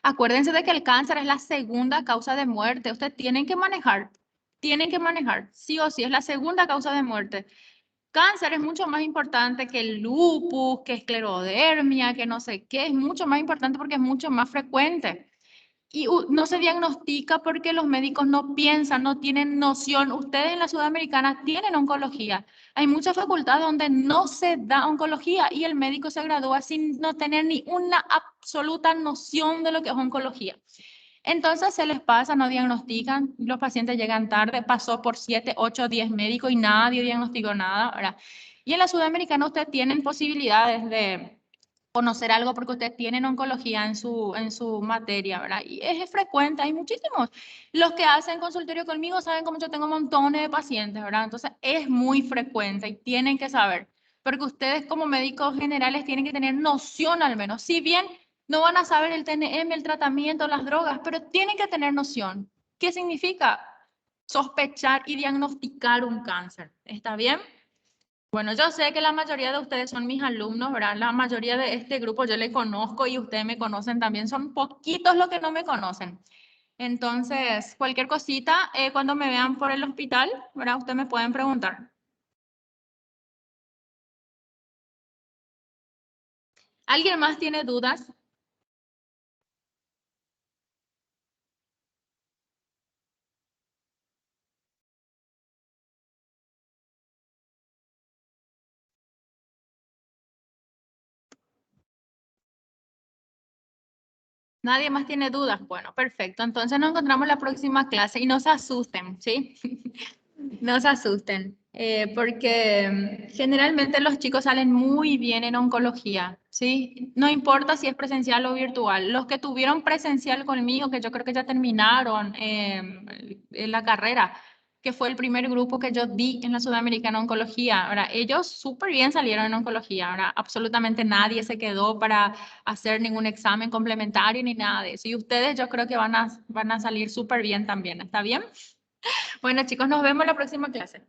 Acuérdense de que el cáncer es la segunda causa de muerte. Ustedes tienen que manejar, sí o sí, es la segunda causa de muerte. Cáncer es mucho más importante que el lupus, que esclerodermia, que no sé qué, es mucho más importante porque es mucho más frecuente. Y no se diagnostica porque los médicos no piensan, no tienen noción. Ustedes en la Sudamericana tienen oncología. Hay muchas facultades donde no se da oncología y el médico se gradúa sin no tener ni una absoluta noción de lo que es oncología. Entonces se les pasa, no diagnostican, los pacientes llegan tarde, pasó por 7, 8, 10 médicos y nadie diagnosticó nada, ¿verdad? Y en la Sudamericana ustedes tienen posibilidades de conocer algo porque ustedes tienen oncología en su materia, ¿verdad? Y es frecuente, hay muchísimos. Los que hacen consultorio conmigo saben cómo yo tengo montones de pacientes, ¿verdad? Entonces es muy frecuente y tienen que saber, porque ustedes como médicos generales tienen que tener noción al menos. Si bien no van a saber el TNM, el tratamiento, las drogas, pero tienen que tener noción. ¿Qué significa? Sospechar y diagnosticar un cáncer. ¿Está bien? Bueno, yo sé que la mayoría de ustedes son mis alumnos, ¿verdad? La mayoría de este grupo yo le conozco y ustedes me conocen también. Son poquitos los que no me conocen. Entonces, cualquier cosita, cuando me vean por el hospital, ¿verdad? Ustedes me pueden preguntar. ¿Alguien más tiene dudas? ¿Nadie más tiene dudas? Bueno, perfecto. Entonces nos encontramos en la próxima clase y no se asusten, ¿sí? No se asusten, porque generalmente los chicos salen muy bien en oncología, ¿sí? No importa si es presencial o virtual. Los que tuvieron presencial conmigo, que yo creo que ya terminaron en la carrera, que fue el primer grupo que yo di en la Sudamericana Oncología, ahora ellos súper bien salieron en oncología, ahora absolutamente nadie se quedó para hacer ningún examen complementario ni nada de eso. Y ustedes yo creo que van a salir súper bien también, ¿está bien? Bueno, chicos, nos vemos en la próxima clase.